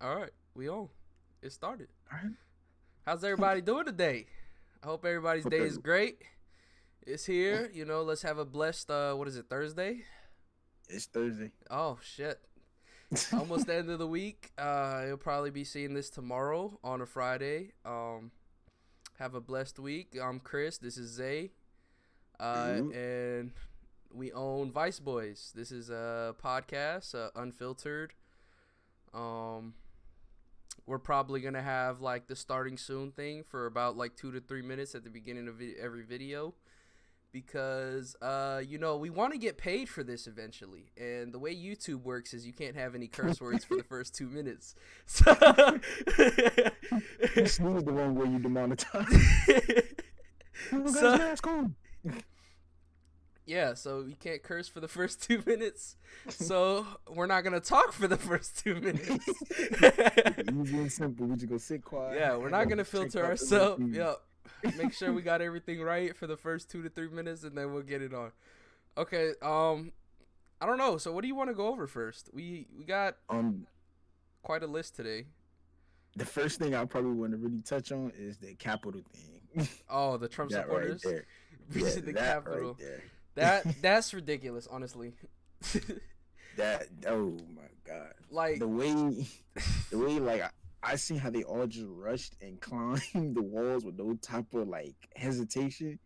All right, we on. It started. All right. How's everybody doing today? I hope everybody's Hope day is every- great. It's here. Let's have a blessed. What is it? Thursday? It's Thursday. Oh shit! Almost the end of the week. You'll probably be seeing this tomorrow on a Friday. Have a blessed week. I'm Chris. This is Zay. Ooh. And we own Vice Boys. This is a podcast, unfiltered. We're probably gonna have like the starting soon thing for about like 2 to 3 minutes at the beginning of every video, because we want to get paid for this eventually, and the way YouTube works is you can't have any curse words for the first 2 minutes. So This is the one where you demonetize. So- Mask on. yeah, so you can't curse for the first 2 minutes, so we're not gonna talk for the first 2 minutes. Easy and simple. We just go sit quiet. Yeah, we're not gonna Check filter out the ourselves. reviews. Yep. Make sure we got everything right for the first 2 to 3 minutes, and then we'll get it on. Okay. I don't know. So what do you want to go over first? We got quite a list today. The first thing I probably want to really touch on is the Capitol thing. Oh, the Trump That supporters right there. visiting the that Capitol. right there. That's ridiculous, honestly. That oh my god. Like the way like I seen how they all just rushed and climbed the walls with no type of like hesitation,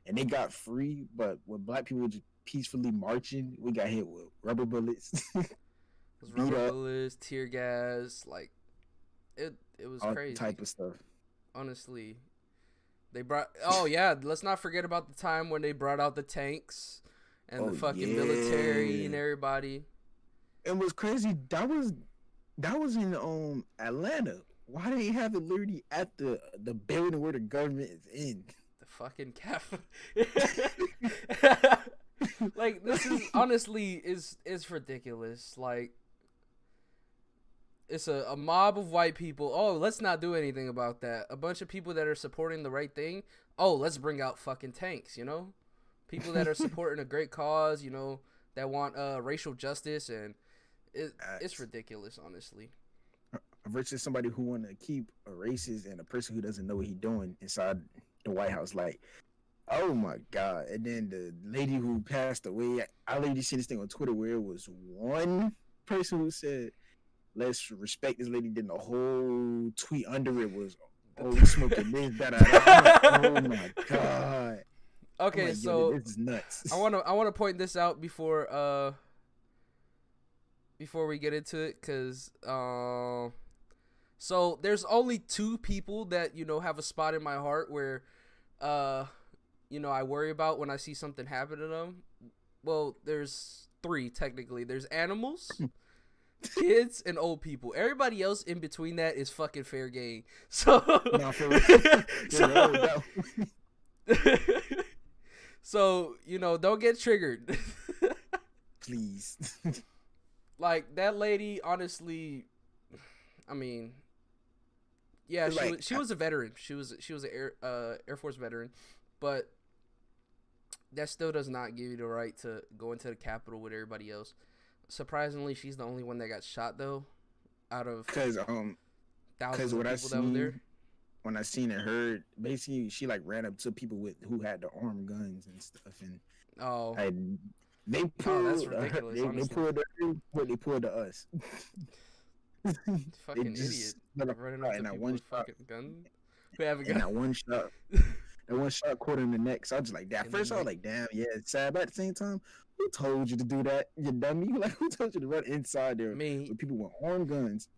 and they got free. But when black people were just peacefully marching, we got hit with rubber bullets. those beat rubber up. bullets, tear gas, like it was all crazy. type of stuff. Honestly, they brought. Oh yeah, let's not forget about the time when they brought out the tanks and the Oh, fucking military yeah. and everybody. It was crazy. That was in Atlanta. Why they have it literally at the building where the government is in? The fucking Capitol. Like, this is honestly is ridiculous. Like, it's a mob of white people. Oh, let's not do anything about that. A bunch of people that are supporting the right thing. Oh, let's bring out fucking tanks. People that are supporting a great cause. That want racial justice, and it's ridiculous, honestly. Versus somebody who want to keep a racist and a person who doesn't know what he's doing inside the White House. Like, oh my god! And then the lady who passed away, I literally seen this thing on Twitter where it was one person who said, "Let's respect this lady." Then the whole tweet under it was, "Oh, we smoking this, that, that." Oh my god! Okay, I'm like, so yo, this is nuts. I wanna point this out before we get into it, because so there's only 2 people that have a spot in my heart where I worry about when I see something happen to them. Well, there's 3 technically. There's animals, kids, and old people. Everybody else in between that is fucking fair game. So Nah, for real. so, so don't get triggered. Please. Like, that lady, honestly, I mean, yeah, she was a veteran. She was an Air Force veteran, but that still does not give you the right to go into the Capitol with everybody else. Surprisingly, she's the only one that got shot, though, out of Because thousands of what people that were there. when I seen and heard, basically she like ran up to people who had the armed guns and stuff, and Oh, they pulled. that's ridiculous, They honestly. pulled what they pulled to us. fucking just idiot. Running up in to that people one with shot. fucking guns. Who have a And gun. that one shot caught her in the neck. So I was just like, that. In the First I was neck. like, damn, yeah, it's sad. But at the same time, who told you to do that? You dummy! Like, who told you to run inside there Me. with people with armed guns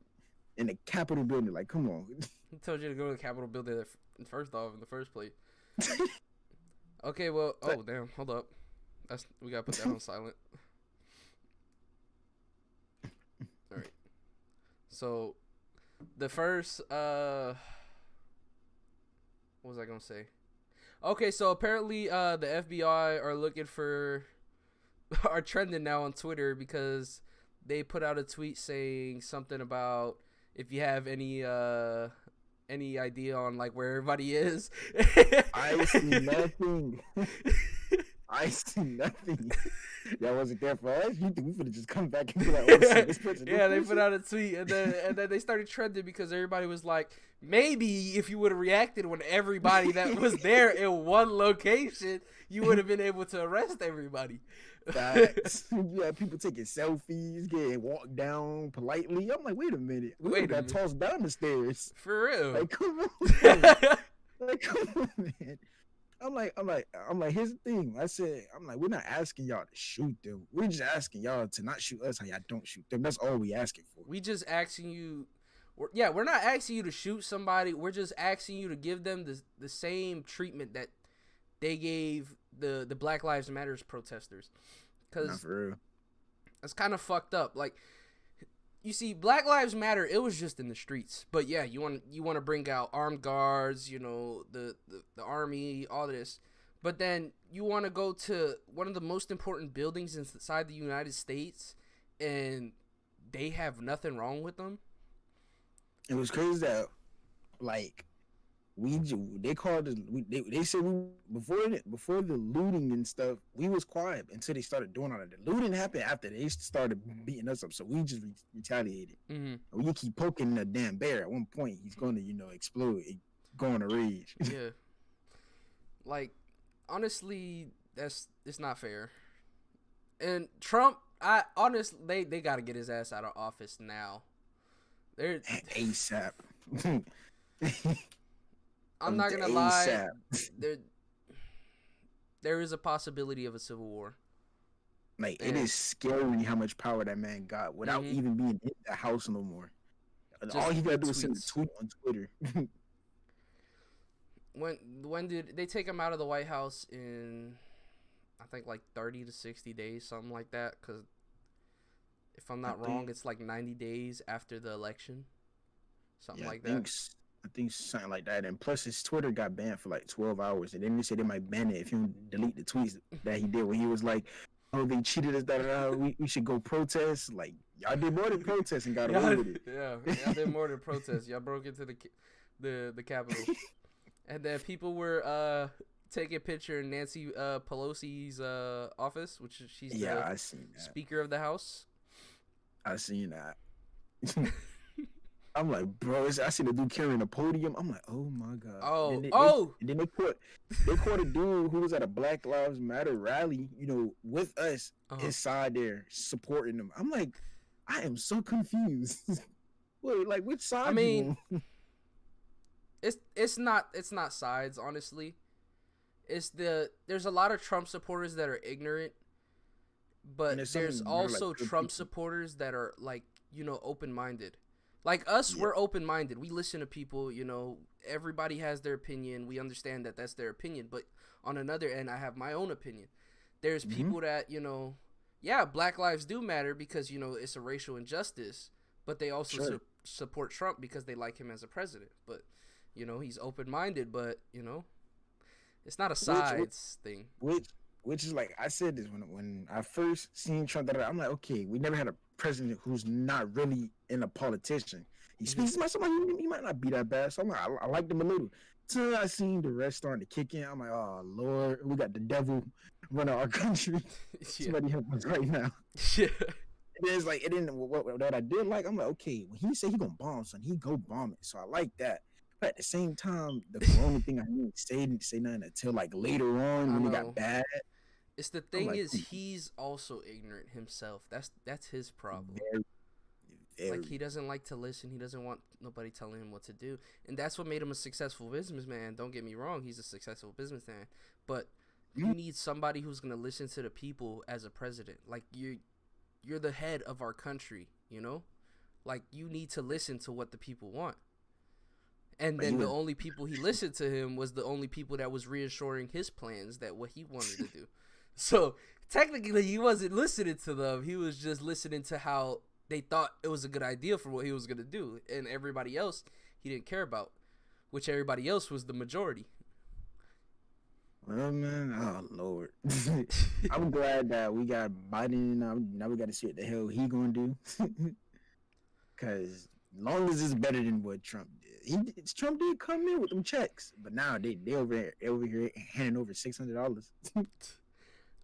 in the Capitol building? Like, come on. Who told you to go to the Capitol building in the first place? Okay, well, oh damn, hold up. We gotta put that on silent. All right. So, the first, what was I gonna say? Okay, so apparently, the FBI are looking for, are trending now on Twitter because they put out a tweet saying something about if you have any idea on like where everybody is. I see nothing. I see nothing. Y'all wasn't there for us. You think we finna just come back and be like, oh shit, this person, Yeah, they put out a tweet, and then they started trending because everybody was like, maybe if you would have reacted when everybody that was there in one location, you would have been able to arrest everybody. Facts. You had people taking selfies, getting walked down politely. I'm like, wait a minute. We got tossed down the stairs. For real. Like, come on. Like, come on, man. I'm like, here's the thing. I'm like, we're not asking y'all to shoot them. We're just asking y'all to not shoot us how y'all don't shoot them. That's all we asking for. We just asking you. We're not asking you to shoot somebody. We're just asking you to give them the same treatment that they gave the Black Lives Matters protesters. Because it's kind of fucked up. Like, you see, Black Lives Matter, it was just in the streets. But yeah, you want to bring out armed guards, you know, the army, all this. But then you want to go to one of the most important buildings inside the United States, and they have nothing wrong with them. It was crazy that, like, they said before the looting and stuff, we was quiet until they started doing all that. The looting happened after they started beating us up, so we just retaliated. Mm-hmm. We keep poking the damn bear. At one point, he's going to explode, go on a rage. Yeah, like, honestly, it's not fair. And Trump, they got to get his ass out of office now. They're ASAP. I'm not gonna lie. There is a possibility of a civil war. Like, it is scary how much power that man got without even being in the house no more. All he gotta do is send a tweet on Twitter. When did they take him out of the White House? In, I think, like 30 to 60 days, something like that. Because if I'm not wrong, it's like 90 days after the election, something like that. I think something like that. And plus, his Twitter got banned for like 12 hours. And then they said they might ban it if you delete the tweets that he did when he was like, oh, they cheated us, we should go protest. Like, y'all did more than protest and got away with it. Yeah, y'all did more than protest. Y'all broke into the Capitol. And then people were taking a picture in Nancy Pelosi's office, which she's the Speaker of the House. I seen that. I'm like, bro, I seen a dude carrying a podium. I'm like, oh my god. And then they caught a dude who was at a Black Lives Matter rally, with us inside there supporting them. I'm like, I am so confused. Wait, like, which side? I mean, it's not sides, honestly. There's a lot of Trump supporters that are ignorant, but there's also like Trump supporters that are, like, open-minded. Like us, we're open-minded. We listen to people, everybody has their opinion. We understand that that's their opinion. But on another end, I have my own opinion. There's people that, Black lives do matter because, it's a racial injustice. But they also support Trump because they like him as a president. But, he's open-minded. But, it's not a sides thing. Which is like, I said this when I first seen Trump, I'm like, okay, we never had a president who's not really a politician. He speaks about somebody, he might not be that bad. So I'm like, I liked him a little. Until I seen the rest starting to kick in, I'm like, oh Lord, we got the devil running our country. Somebody help us right now. Yeah. What I did like, I'm like, okay, when he said he gonna bomb something, he go bomb it. So I like that. But at the same time, the corona thing, I didn't say nothing until like later on when it got bad. It's the thing is, he's also ignorant himself. That's his problem. Very. Like, he doesn't like to listen. He doesn't want nobody telling him what to do. And that's what made him a successful businessman. Don't get me wrong. He's a successful businessman. But you need somebody who's going to listen to the people as a president. Like, you're the head of our country, Like, you need to listen to what the people want. And then the only people he listened to him was the only people that was reassuring his plans that what he wanted to do. So technically he wasn't listening to them. He was just listening to how they thought it was a good idea for what he was going to do. And everybody else he didn't care about, which everybody else was the majority. Well, man, oh Lord. I'm glad that we got Biden. Now we got to see what the hell he going to do. Because long as it's better than what Trump did. Trump did come in with them checks, but now they over here handing over $600.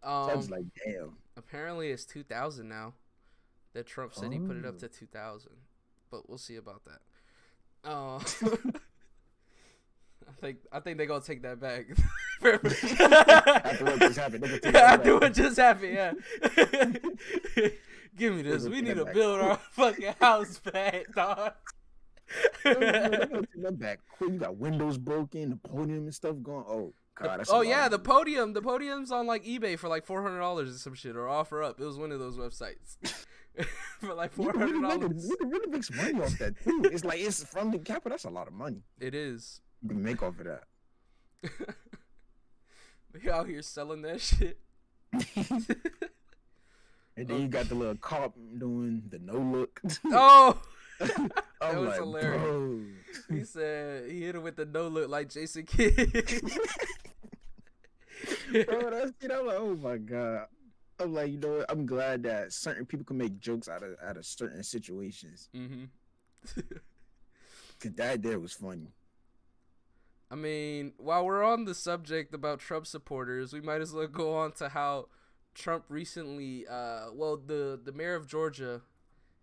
So I was like, damn. Apparently it's 2,000 now. That Trump said he put it up to 2,000, but we'll see about that. I think they're gonna take that back. After what just happened, they're gonna take that After back. what just happened, yeah. Give me this. We need to build our fucking house back, dog. They're gonna take that back quick. You got windows broken, the podium and stuff going. Oh god, that's the podium. The podium's on like eBay for like $400 or some shit, or OfferUp. It was one of those websites. For like $400. You can really make some money off that too. It's like it's from the capital. That's a lot of money. It is. You can make off of that. We out here selling that shit. And then you got the little cop doing the no look. Oh, that was like, hilarious. Bro. He said he hit him with the no look like Jason Kidd. Bro, that's it. I'm like, oh my god. I'm like, you know what? I'm glad that certain people can make jokes out of certain situations. Mm-hmm. Cause that there was funny. I mean, while we're on the subject about Trump supporters, we might as well go on to how Trump recently, the mayor of Georgia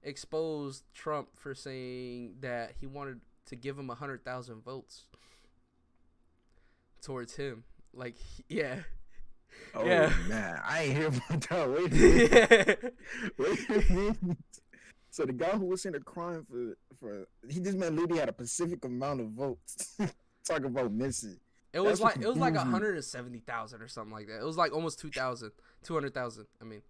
exposed Trump for saying that he wanted to give him 100,000 votes towards him. Like, yeah. Oh yeah. Man, I ain't hear about that. Wait a minute. Wait a minute. So the guy who was in the crime for this man literally had a specific amount of votes. Talk about missing. It was like 170,000 or something like that. It was like almost 200,000. I mean,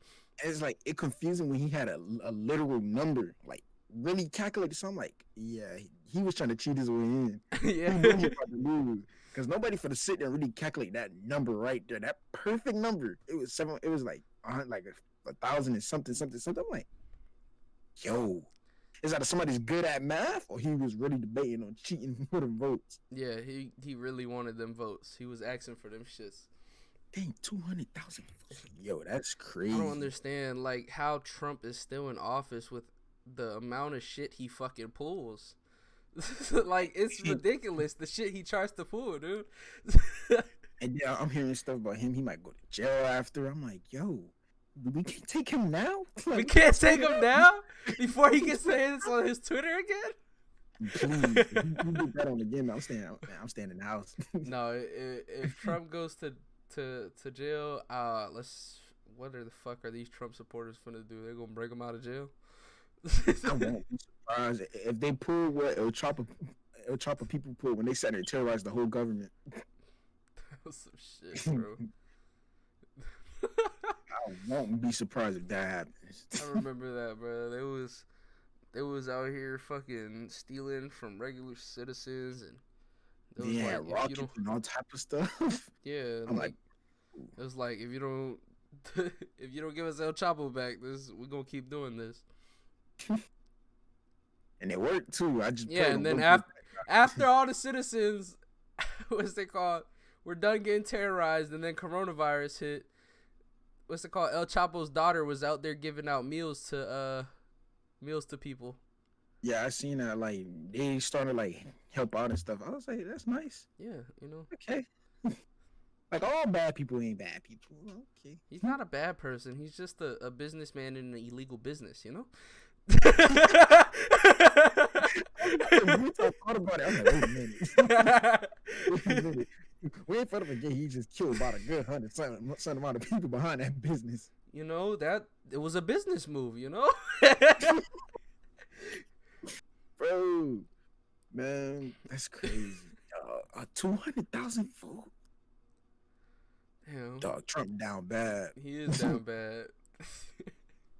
it's like it confusing when he had a literal number, like really calculated. So I'm like, yeah, he was trying to cheat his way in. Yeah, he knew he was about to lose because nobody for the sit there and really calculate that number right there, that perfect number. It was seven. It was like 1,000 and something. I'm like, yo. Is that somebody's good at math, or he was really debating on cheating for the votes? Yeah, he really wanted them votes. He was asking for them shits. Dang, 200,000 votes. Yo, that's crazy. I don't understand like how Trump is still in office with the amount of shit he fucking pulls. Like, it's ridiculous the shit he tries to pull, dude. And yeah, I'm hearing stuff about him. He might go to jail after. I'm like, yo. We can't take him now? We can't take him now? Before he gets this on his Twitter again? Please, you do that on the game. I'm staying in the house. No, if Trump goes to jail, what the fuck are these Trump supporters finna do? They're gonna break him out of jail? I won't be surprised if they pull what El Chapo people pull when they sat there and terrorized the whole government. That was some shit, bro. I won't be surprised if that happens. I remember that, bro. They was out here fucking stealing from regular citizens, and yeah, like, rockets and all type of stuff. Yeah, I'm like it was like if you don't give us El Chapo back, we're gonna keep doing this. And it worked too. And then after all the citizens, what's they called, we're done getting terrorized, and then coronavirus hit. What's it called? El Chapo's daughter was out there giving out meals to people. Yeah, I seen that. Like, they started to like help out and stuff. I was like, that's nice. Yeah, you know. Okay. Like, all bad people ain't bad people. Okay. He's not a bad person. He's just a businessman in an illegal business, you know. I thought about it. I'm like, wait a minute. We ain't finna forget he just killed about a good 100 amount of people behind that business. You know, that it was a business move, you know? Bro, man, that's crazy. 200,000 votes. Damn. Dog, Trump down bad. He is down bad.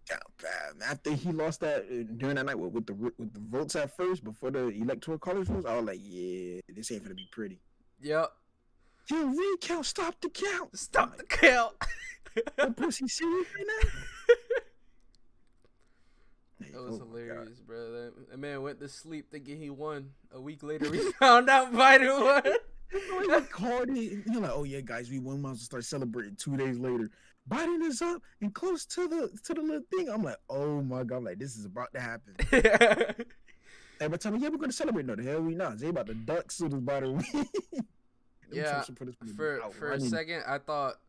Down bad. Man, after he lost that during that night with the votes at first, before the electoral college was, I was like, yeah, this ain't gonna be pretty. Yep. Yo, recount, stop the count. Stop the count. That pussy serious right now? That was hilarious, bro. That man went to sleep thinking he won. A week later, we found out Biden won. He called it. You're like, oh yeah, guys, we won. Might as well start celebrating 2 days later. Biden is up and close to the little thing. I'm like, oh my god, I'm like, this is about to happen. Every time, yeah, we're gonna celebrate. No, the hell we not. They about to duck soon as Biden win. Yeah, for a second, I thought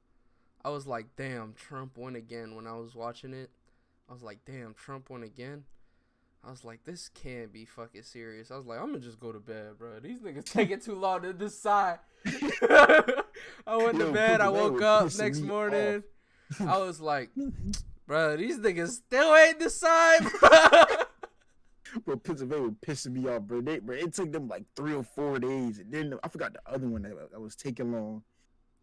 I was like, damn, Trump won again. When I was watching it, I was like, damn, Trump won again. I was like, this can't be fucking serious. I was like, I'm gonna just go to bed, bro. These niggas taking too long to decide. I went to bed. I woke up next morning. I was like, bro, these niggas still ain't decide, bro. Bro, Pennsylvania was pissing me off, bro. It took them like 3 or 4 days, and then I forgot the other one that was taking long.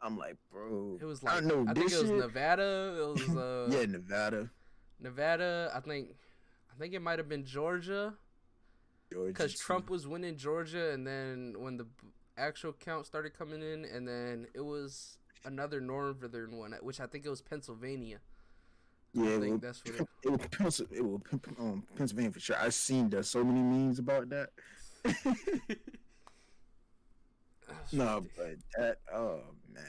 I'm like, bro, It was like, I don't know. I think it was Nevada. It was yeah, Nevada. Nevada. I think it might have been Georgia. Because Trump was winning Georgia, and then when the actual count started coming in, and then it was another northern one, which I think it was Pennsylvania. Yeah, I think that's what it was Pennsylvania for sure. I've seen there's so many memes about that. No, but that, oh man.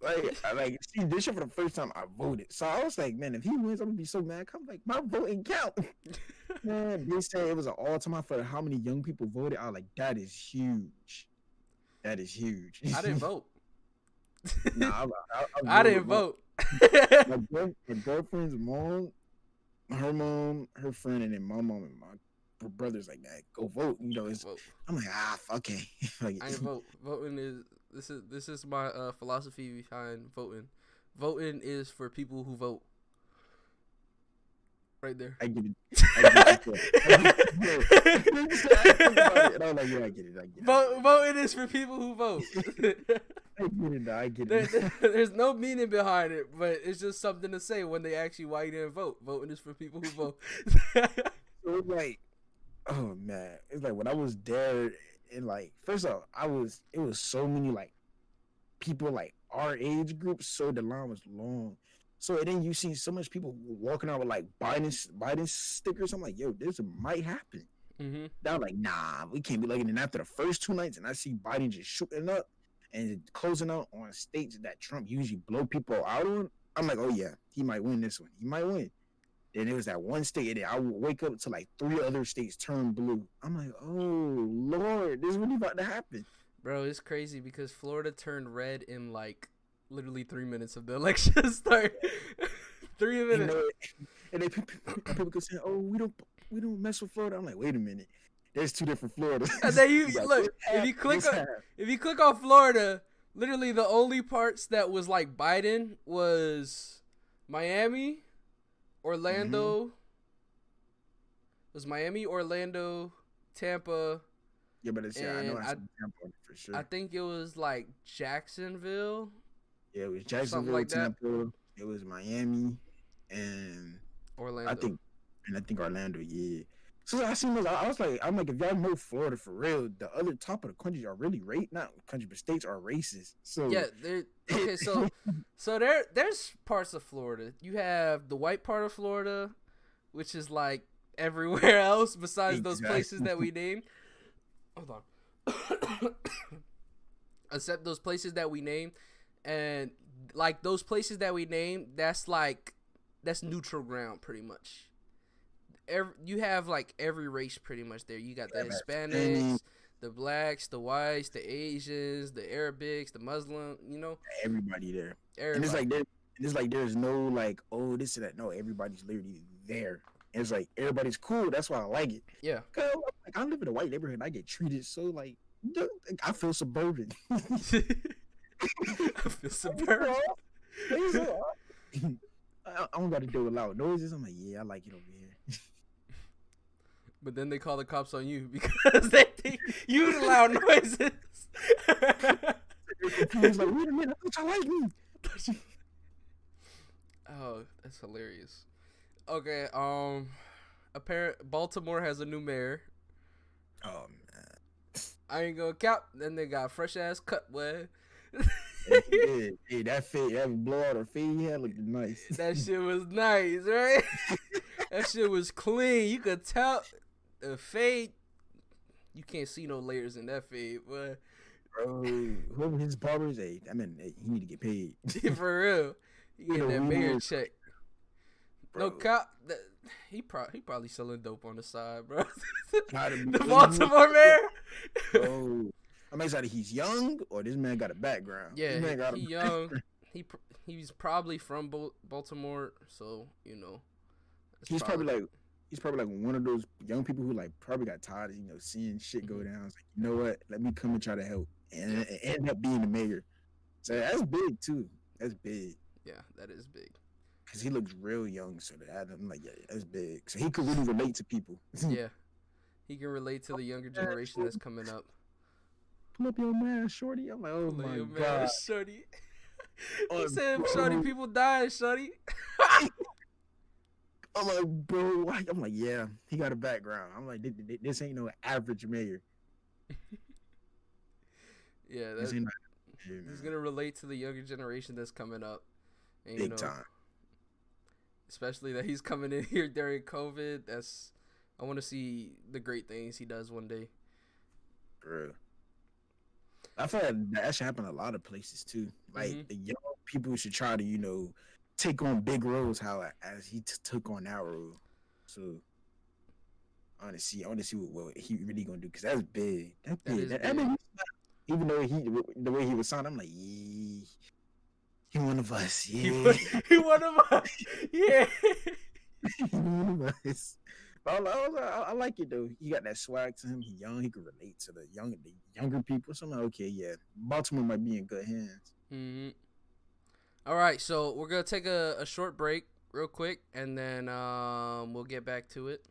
like see this shit for the first time I voted. So I was like, man, if he wins, I'm gonna be so mad. I'm like, my voting count. Man, they say it was an all-time for how many young people voted. I was like, that is huge. That is huge. I didn't vote. Nah, I didn't vote. My girlfriend's mom, her friend, and then my mom and my brother's like, man, go vote. You know, I'm like, okay. I didn't vote. Voting is this is my philosophy behind voting. Voting is for people who vote. Right there. I get it. I was like, yeah, I get it. Voting is for people who vote. I get it. There's no meaning behind it, but it's just something to say when they actually white and vote. Voting is for people who vote. So it's like, oh man, it's like when I was there, and like, first off, it was so many like people like our age group, so the line was long. So and then you see so much people walking out with like Biden stickers. I'm like, yo, this might happen. Mm-hmm. I'm like, nah, we can't be looking. And after the first 2 nights, and I see Biden just shooting up and closing out on states that Trump usually blow people out on, I'm like, oh yeah, he might win this one. He might win. Then it was that one state, and then I would wake up to like 3 other states turn blue. I'm like, oh Lord, this is really about to happen. Bro, it's crazy because Florida turned red in like literally 3 minutes of the election start. 3 minutes. And people could say, oh, we don't mess with Florida. I'm like, wait a minute. There's 2 different Floridas. And then you look, if you click on Florida, literally the only parts that was like Biden was Miami, Orlando. Mm-hmm. Was Miami, Orlando, Tampa. Yeah, but it's I know I said Tampa for sure. I think it was like Jacksonville. Yeah, it was Jacksonville, like Tampa. That. It was Miami and Orlando. I think Orlando. Yeah. So I seen those. I'm like, if y'all know Florida for real, the other top of the country are really not country, but states are racist. So yeah, okay. So there's parts of Florida. You have the white part of Florida, which is like everywhere else besides those places that we named. Hold on. Except those places that we named, and like those places that we named, that's neutral ground pretty much. You have like every race pretty much there. You got the Hispanics, the blacks, the whites, the Asians, the Arabics, the Muslim. You know, everybody there. Everybody. And it's like there's no like, oh, this and that. No, everybody's literally there. And it's like everybody's cool. That's why I like it. Yeah. Cause like, I live in a white neighborhood and I get treated so like I feel suburban. I feel suburban. I don't got to deal with loud noises. I'm like, yeah, I like it over here. But then they call the cops on you because they think you the loud noises. They're like, wait a minute, I thought y'all like me. Oh, that's hilarious. Okay, Baltimore has a new mayor. Oh man, I ain't gonna count. Then they got fresh ass cut, boy. Hey, that blowout or fade he had looked nice. That shit was nice, right? That shit was clean. You could tell the fade. You can't see no layers in that fade, but bro, whoever his barbers, he need to get paid. For real, he getting that mayor check. Bro. No cop. He probably selling dope on the side, bro. The Baltimore mayor. Bro, I mean, it's either he's young or this man got a background. This Yeah, man got he young. He's probably from Baltimore, so it's he's probably probably like he's probably like one of those young people who like probably got tired of seeing shit go hmm down. It's like, you know what? Let me come and try to help, and, Yep. and end up being the mayor. So that's big too. That's big Yeah, that is big. because he looks real young. So that I'm like, yeah, that's big. So he could really relate to people. Yeah, he can relate to the younger Man, generation that's shorty, coming up. pull up your man, shorty. I'm like, oh Play my your man, god, Shorty. He oh, said, "Shorty, bro. people dying, Shorty." I'm like, bro. I'm like, yeah, he got a background. I'm like, this ain't no average mayor. Yeah, This that ain't no mayor, he's man. gonna relate to the younger generation that's coming up, and Big time, especially that he's coming in here during COVID. I want to see the great things he does one day. bro. I feel like that should happen a lot of places too. Like hmm the young people should try to, take on big roles. How as he took on that role. So I want to see what he really gonna do because that's big. That's That big. is I big. mean, even though the way he was signed, I'm like, yeah, he one of us. He Yeah, put he one of us. Yeah. he one of us. But I like it though. He got that swag to him. He young. He can relate to the younger people. So I'm like, okay, yeah, Baltimore might be in good hands. hmm All right, so we're gonna take a short break real quick, and then we'll get back to it.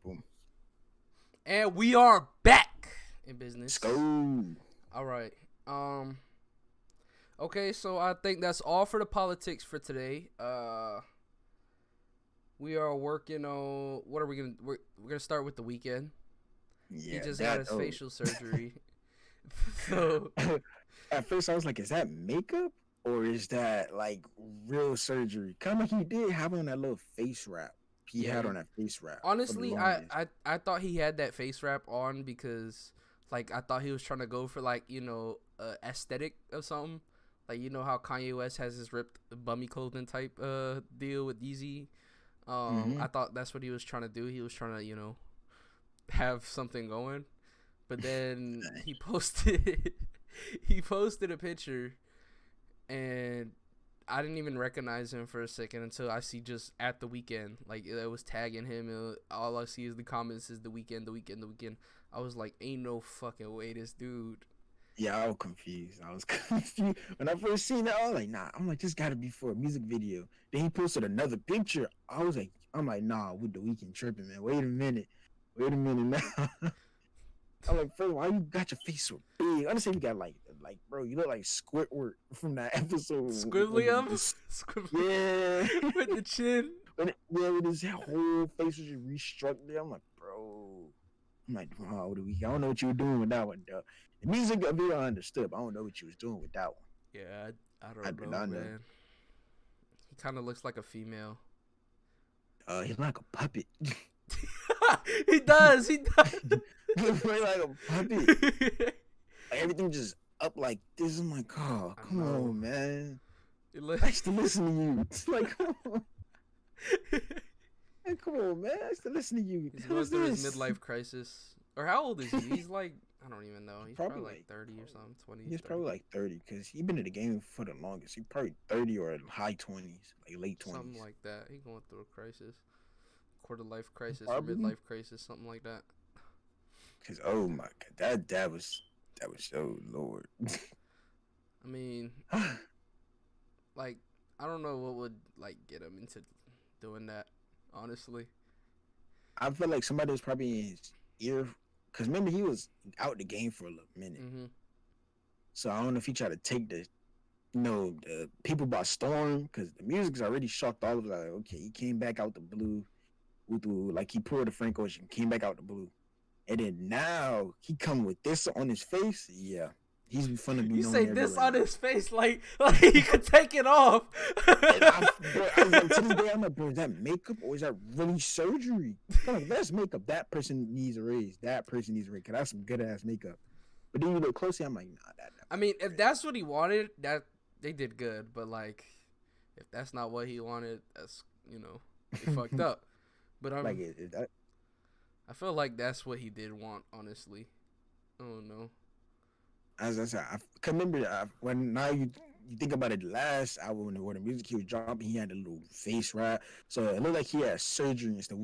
Boom. And we are back in business. Let's go. All right. Okay, so I think that's all for the politics for today. We are working on what are we gonna? We're gonna start with the weekend. Yeah, He just got his facial surgery. So at first I was like, is that makeup or is that like real surgery? Kind of like he did have on that little face wrap. He had on that face wrap. Honestly, I thought he had that face wrap on because like I thought he was trying to go for like, you know, aesthetic of something. Like, you know how Kanye West has his ripped bummy clothing type deal with Yeezy. I thought that's what he was trying to do. He was trying to, you know, have something going. But then he posted a picture and I didn't even recognize him for a second until I see just at the weekend. Like, it was tagging him. All I see is the comments is the weekend. I was like, ain't no fucking way this dude. Yeah, I was confused. When I first seen it, I was like, nah. I'm like, this got to be for a music video. Then he posted another picture. I'm like, nah, with the Weeknd tripping, man. Wait a minute now. I'm like, first, why you got your face so big? I understand you got like, bro, you look like Squidward from that episode. Squibbly yeah, with the chin. With his whole face was just restructured. I'm like, bro. Oh, I don't know what you were doing with that one, though. The music video I understood, but I don't know what you was doing with that one. Yeah, I don't know, man. He kind of looks like a female. He's like a puppet. He does. He's like a puppet. Like, everything just up like this. I'm like, oh, come on, man. I used to listen to you. It's like, come on. Hey, come on, man. I used to listen to you. He's going through his midlife crisis. Or how old is he? He's like, I don't even know. He's probably like 30 or something, 20. He's probably like 30 because he's been in the game for the longest. He's probably 30 or high 20s, like late 20s. Something like that. He's going through a crisis. Quarter life crisis or midlife crisis, something like that. Because, oh my God, that was so Lord. I mean, like, I don't know what would, like, get him into doing that, honestly. I feel like somebody was probably in his ear, because remember, he was out the game for a little minute. Mm-hmm. So I don't know if he tried to take the people by storm, because the music's already shocked all of it. Like, okay, he came back out the blue, like he pulled a Frank Ocean, came back out the blue. And then now he come with this on his face. Yeah, he's fun to be. You say this on his face like he could take it off. I was like, to this day, I'm like, bro, is that makeup or is that really surgery? Like, that's makeup. That person needs a raise. That person needs a raise. Cause that's some good ass makeup. But then you look closely, I'm like, nah, that. I mean, if that's what he wanted, that they did good. But like, if that's not what he wanted, that's they fucked up. But I'm like, is that? I feel like that's what he did want, honestly. I don't know. As I said, I can remember when now you think about it, last album when the music he was dropping, he had a little face wrap, so it looked like he had surgery and stuff.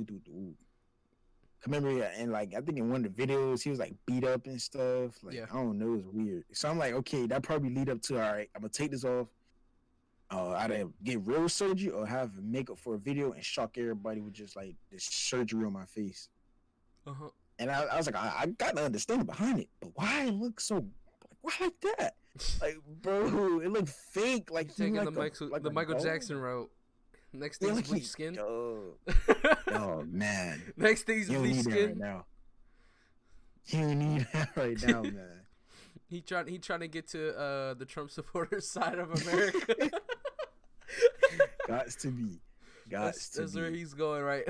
Remember, and like I think in one of the videos he was like beat up and stuff. Like I don't know, it was weird. So I'm like, okay, that probably lead up to, all right, I'm gonna take this off. Either get real surgery or have makeup for a video and shock everybody with just like this surgery on my face. Uh-huh. And I was like, I got the understanding behind it, but why it look so, why like that? Like, bro, it looked fake. Like taking the Michael Jackson route. Next thing's bleach skin. Oh man. Next thing's bleach skin. Right now. You need that right now, man. He trying to get to the Trump supporter side of America. Gots to be. That's where he's going, right?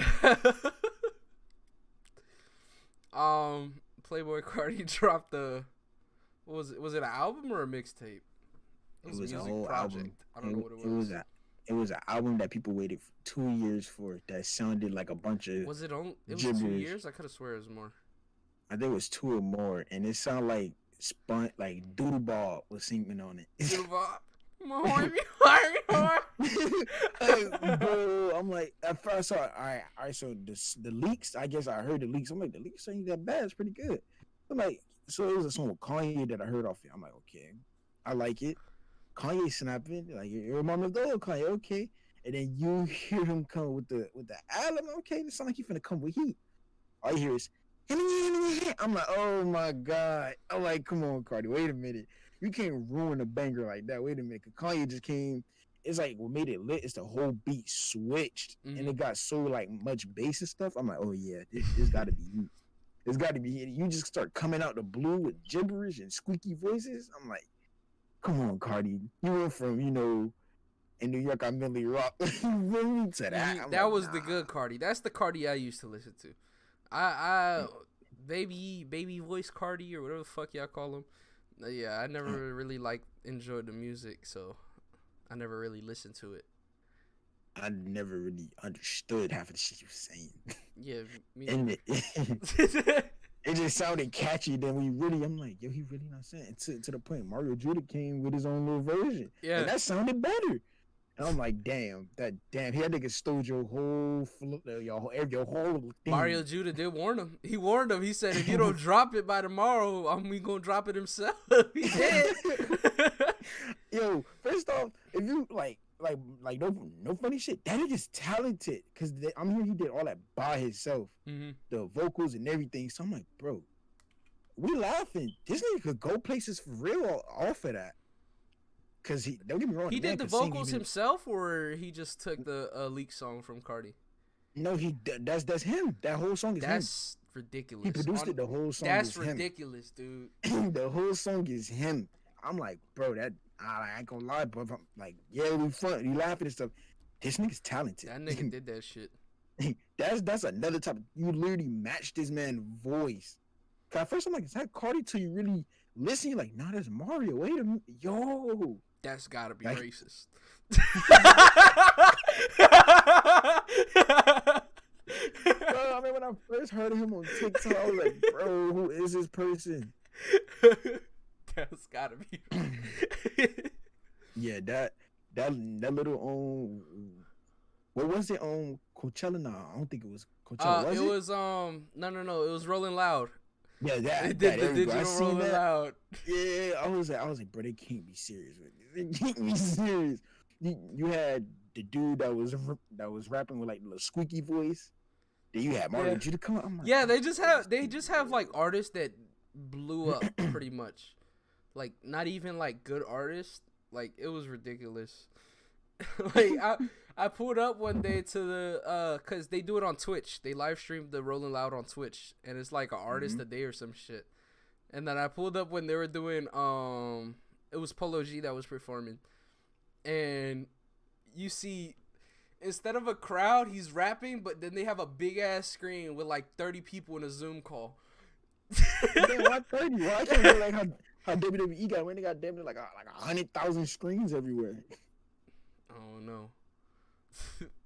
Playboy Cardi dropped the, what was it? Was it an album or a mixtape? It was a whole project. album. I don't know what it was. It was an album that people waited 2 years for. That sounded like a bunch of. Was it on? It was gibberish. 2 years. I could have swear it was more. I think it was 2 or more, and it sounded like Doodle Ball was singing on it. Doodle Ball. Bro, I'm like, at first I saw it, all right, so the leaks, I guess I heard the leaks. I'm like, the leaks ain't that bad, it's pretty good. I'm like, so it was a song with Kanye that I heard off it. I'm like, okay, I like it. Kanye snapping, like, you remind me of the old Kanye, okay. and then you hear him come with the album. Okay, it sound like he finna come with heat. All you hear is, I'm like, oh my god. I'm like, come on, Cardi, wait a minute. You can't ruin a banger like that. Wait a minute. Kanye just came. It's like what made it lit is the whole beat switched and it got so like much bass and stuff. I'm like, oh yeah, this gotta be you. It's gotta be you. You just start coming out the blue with gibberish and squeaky voices. I'm like, come on, Cardi. You went from, in New York, I Millie Rock really to that. That was the good Cardi. That's the Cardi I used to listen to. I baby voice Cardi or whatever the fuck y'all call him. Yeah, I never really enjoyed the music, so I never really listened to it. I never really understood half of the shit you were saying. Yeah, me and it just sounded catchy. Then I'm like, yo, he really not saying to the point. Mario Judah came with his own little version, and that sounded better. And I'm like, damn, he had nigga stole your whole your whole thing. Mario Judah did warn him. He warned him. He said, if you don't drop it by tomorrow, we gonna drop it himself. He did. Yo, first off, if you like no funny shit, that nigga's talented. Cause I'm hearing he did all that by himself, the vocals and everything. So I'm like, bro, we laughing. This nigga could go places for real off of that. Cause don't get me wrong, he did the vocals himself, or he just took the leak song from Cardi. No, that's him. That whole song is him. That's ridiculous. He produced it. The whole song. That's ridiculous, dude. The whole song is him. I'm like, bro, I ain't gonna lie, bro. I'm like, yeah, we fun, you laughing and stuff. This nigga's talented. That nigga did that shit. That's another type. You literally matched this man's voice. Cause at first I'm like, is that Cardi? Till you really listen, you're like, nah, that's Mario. Wait a minute, yo. That's gotta be racist. Bro, I mean, when I first heard him on TikTok, I was like, bro, who is this person? That's gotta be. Yeah, that little what was it on Coachella? No, I don't think it was Coachella. It was no, it was Rolling Loud. Yeah, they did the digital Rolling Loud. Yeah, I was like, bro, they can't be serious with this. They can't be serious. You had the dude that was rapping with like a little squeaky voice. Then you had Mario Judah come out. Like, yeah, they just have like artists that blew up pretty much. Like not even like good artists. Like it was ridiculous. Like I pulled up one day to the cause they do it on Twitch. They live stream the Rolling Loud on Twitch, and it's like an artist a day or some shit. And then I pulled up when they were doing it was Polo G that was performing, and you see instead of a crowd he's rapping, but then they have a big ass screen with like 30 people in a Zoom call. Why 30? Why I can't like how WWE got when they got damn like 100,000 screens everywhere. Oh no.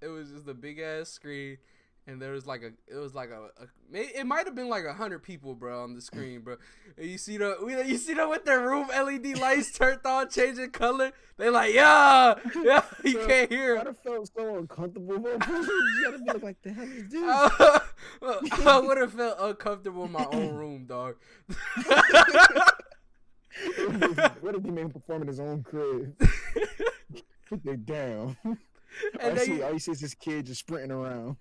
It was just a big ass screen, and there was like it might have been like 100 people, bro, on the screen, bro. And you see them with their room LED lights turned on, changing color. They like, yeah, you can't hear. I felt so uncomfortable. You gotta be like, the hell is this? I would have felt uncomfortable in my own room, dog. What if he made him perform in his own crib? Put that down. And all you see is this kid just sprinting around.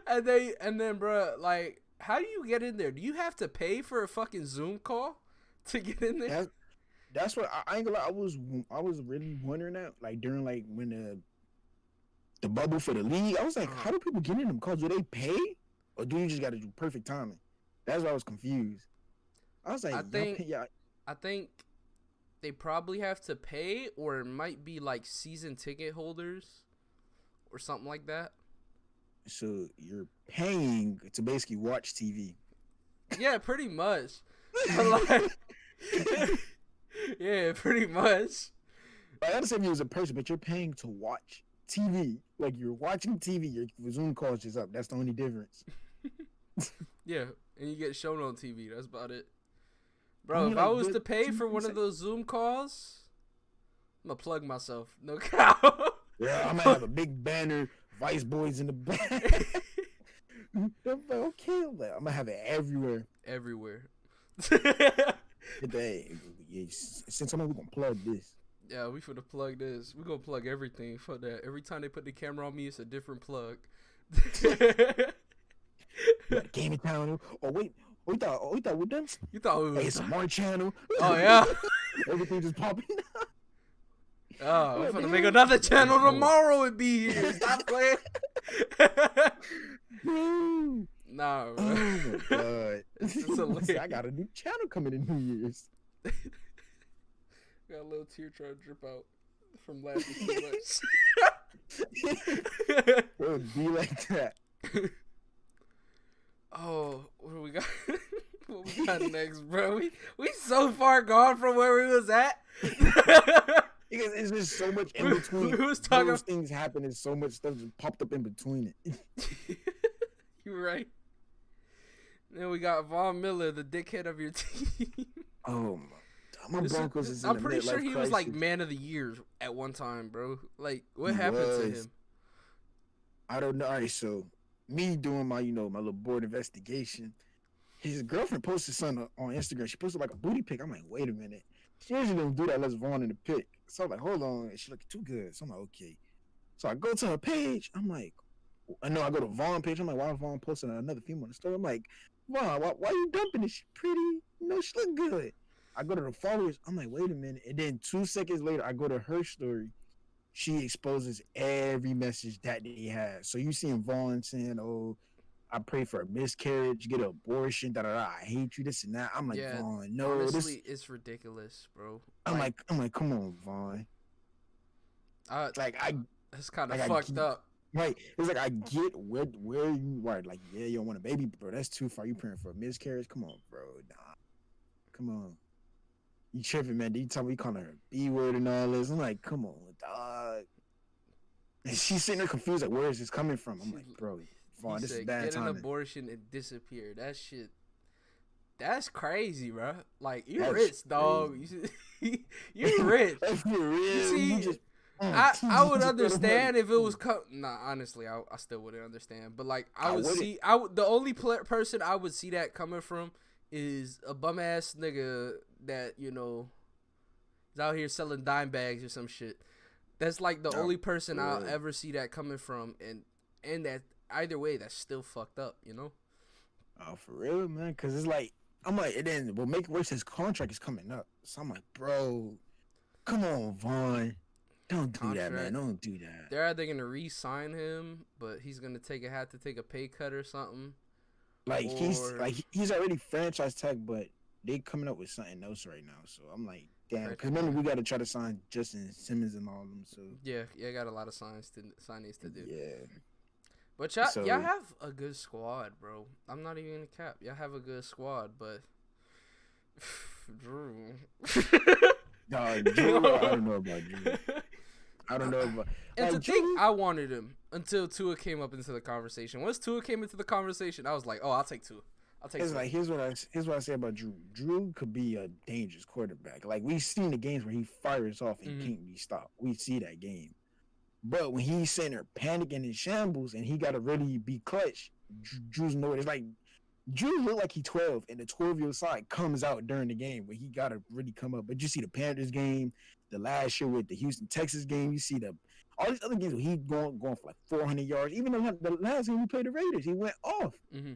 and then, bro, like, how do you get in there? Do you have to pay for a fucking Zoom call to get in there? That's what I ain't gonna lie. I was really wondering that, like during like when the bubble for the league. I was like, how do people get in them calls? Do they pay, or do you just got to do perfect timing? That's why I was confused. I was like, I think they probably have to pay, or it might be like season ticket holders or something like that. So you're paying to basically watch TV. Yeah, pretty much. Like, yeah, pretty much. I understand you as a person, but you're paying to watch TV. Like you're watching TV, your Zoom call is just up. That's the only difference. Yeah, and you get shown on TV. That's about it. Bro, if I was to pay for one of those Zoom calls, I'm gonna plug myself. No cow. Yeah, I'm gonna have a big banner, Vice Boys in the back. Okay, I'm gonna have it everywhere. Everywhere. Hey, since I'm gonna plug this. Yeah, we finna plug this. We gonna plug everything for that. Every time they put the camera on me, it's a different plug. You got a gaming channel. Oh wait, we thought with them. You thought we Hey, was it's a more channel. Oh yeah. Everything just popping. Oh, we're gonna make another channel tomorrow and be here. Stop playing. Nah, bro. Oh my god. It's I got a new channel coming in New Year's. Got a little tear trying to drip out from laughing too much. Bro, be like that. Oh, what do we got? What we got next, bro? We so far gone from where we was at. Because it's just so much in between. We was talking those things happen and so much stuff just popped up in between it. You right. Then we got Von Miller, the dickhead of your team. Oh my Broncos is in I'm the pretty sure he crisis. was like man of the year at one time, bro. Like, what happened to him? I don't know. All right, so me doing my, my little board investigation. His girlfriend posted something on Instagram. She posted like a booty pic. I'm like, wait a minute. She usually don't do that unless Vaughn in the pic. So I'm like, hold on. She looking too good. So I'm like, okay. So I go to her page. I'm like, I know I go to Vaughn page. I'm like, why is Vaughn posting another female on the story? I'm like, Vaughn, why you dumping this? She pretty. She look good. I go to the followers. I'm like, wait a minute. And then 2 seconds later, I go to her story. She exposes every message that they had. So you seeing Vaughn saying, oh, I pray for a miscarriage, get an abortion, I hate you, this and that. I'm like, yeah, Vaughn, no, honestly, it's ridiculous, bro. I'm like, come on, Vaughn. It's kind of fucked up. Right. It's like I get where you are. Like, yeah, you don't want a baby, bro. That's too far. You praying for a miscarriage? Come on, bro. Nah. Come on. You tripping, man. You tell me you calling her a B word and all this. I'm like, come on, dog. And she's sitting there confused, like, where is this coming from? I'm like, bro, Vaughn, this is bad timing. Get an abortion and disappear. That shit. That's crazy, bro. Like, you're rich, dog. You're rich. That's for real. You see, I would understand if it was nah, honestly, I still wouldn't understand. But like, the only person I would see that coming from is a bum ass nigga that is out here selling dime bags or some shit. That's like the only person I'll ever see that coming from, and that either way, that's still fucked up, Oh, for real, man. Because it's like, I'm like, and then what make it worse, his contract is coming up. So I'm like, bro, come on, Vaughn. Don't do that, man. Don't do that. They're either gonna re-sign him, but he's gonna have to take a pay cut or something. Like he's already franchise tag, but they coming up with something else right now. So I'm like, damn. Because remember, we got to try to sign Justin Simmons and all of them. So yeah, got a lot of signings to do. Yeah. But y'all have a good squad, bro. I'm not even gonna cap. Y'all have a good squad, but Drew. Drew, I don't know about Drew. I don't know about. And like, to think, I wanted him until Tua came up into the conversation. Once Tua came into the conversation, I was like, oh, I'll take Tua. Like, here's what I say about Drew. Drew could be a dangerous quarterback. Like, we've seen the games where he fires off and can't be stopped. We see that game. But when he's sitting there panicking in shambles and he got to really be clutch, Drew's nowhere. It's like Drew look like he's 12, and the 12-year-old side comes out during the game where he got to really come up. But you see the Panthers game, the last year with the Houston, Texas game, you see all these other games where he's going for like 400 yards. Even the last game we played the Raiders, he went off. Mm-hmm.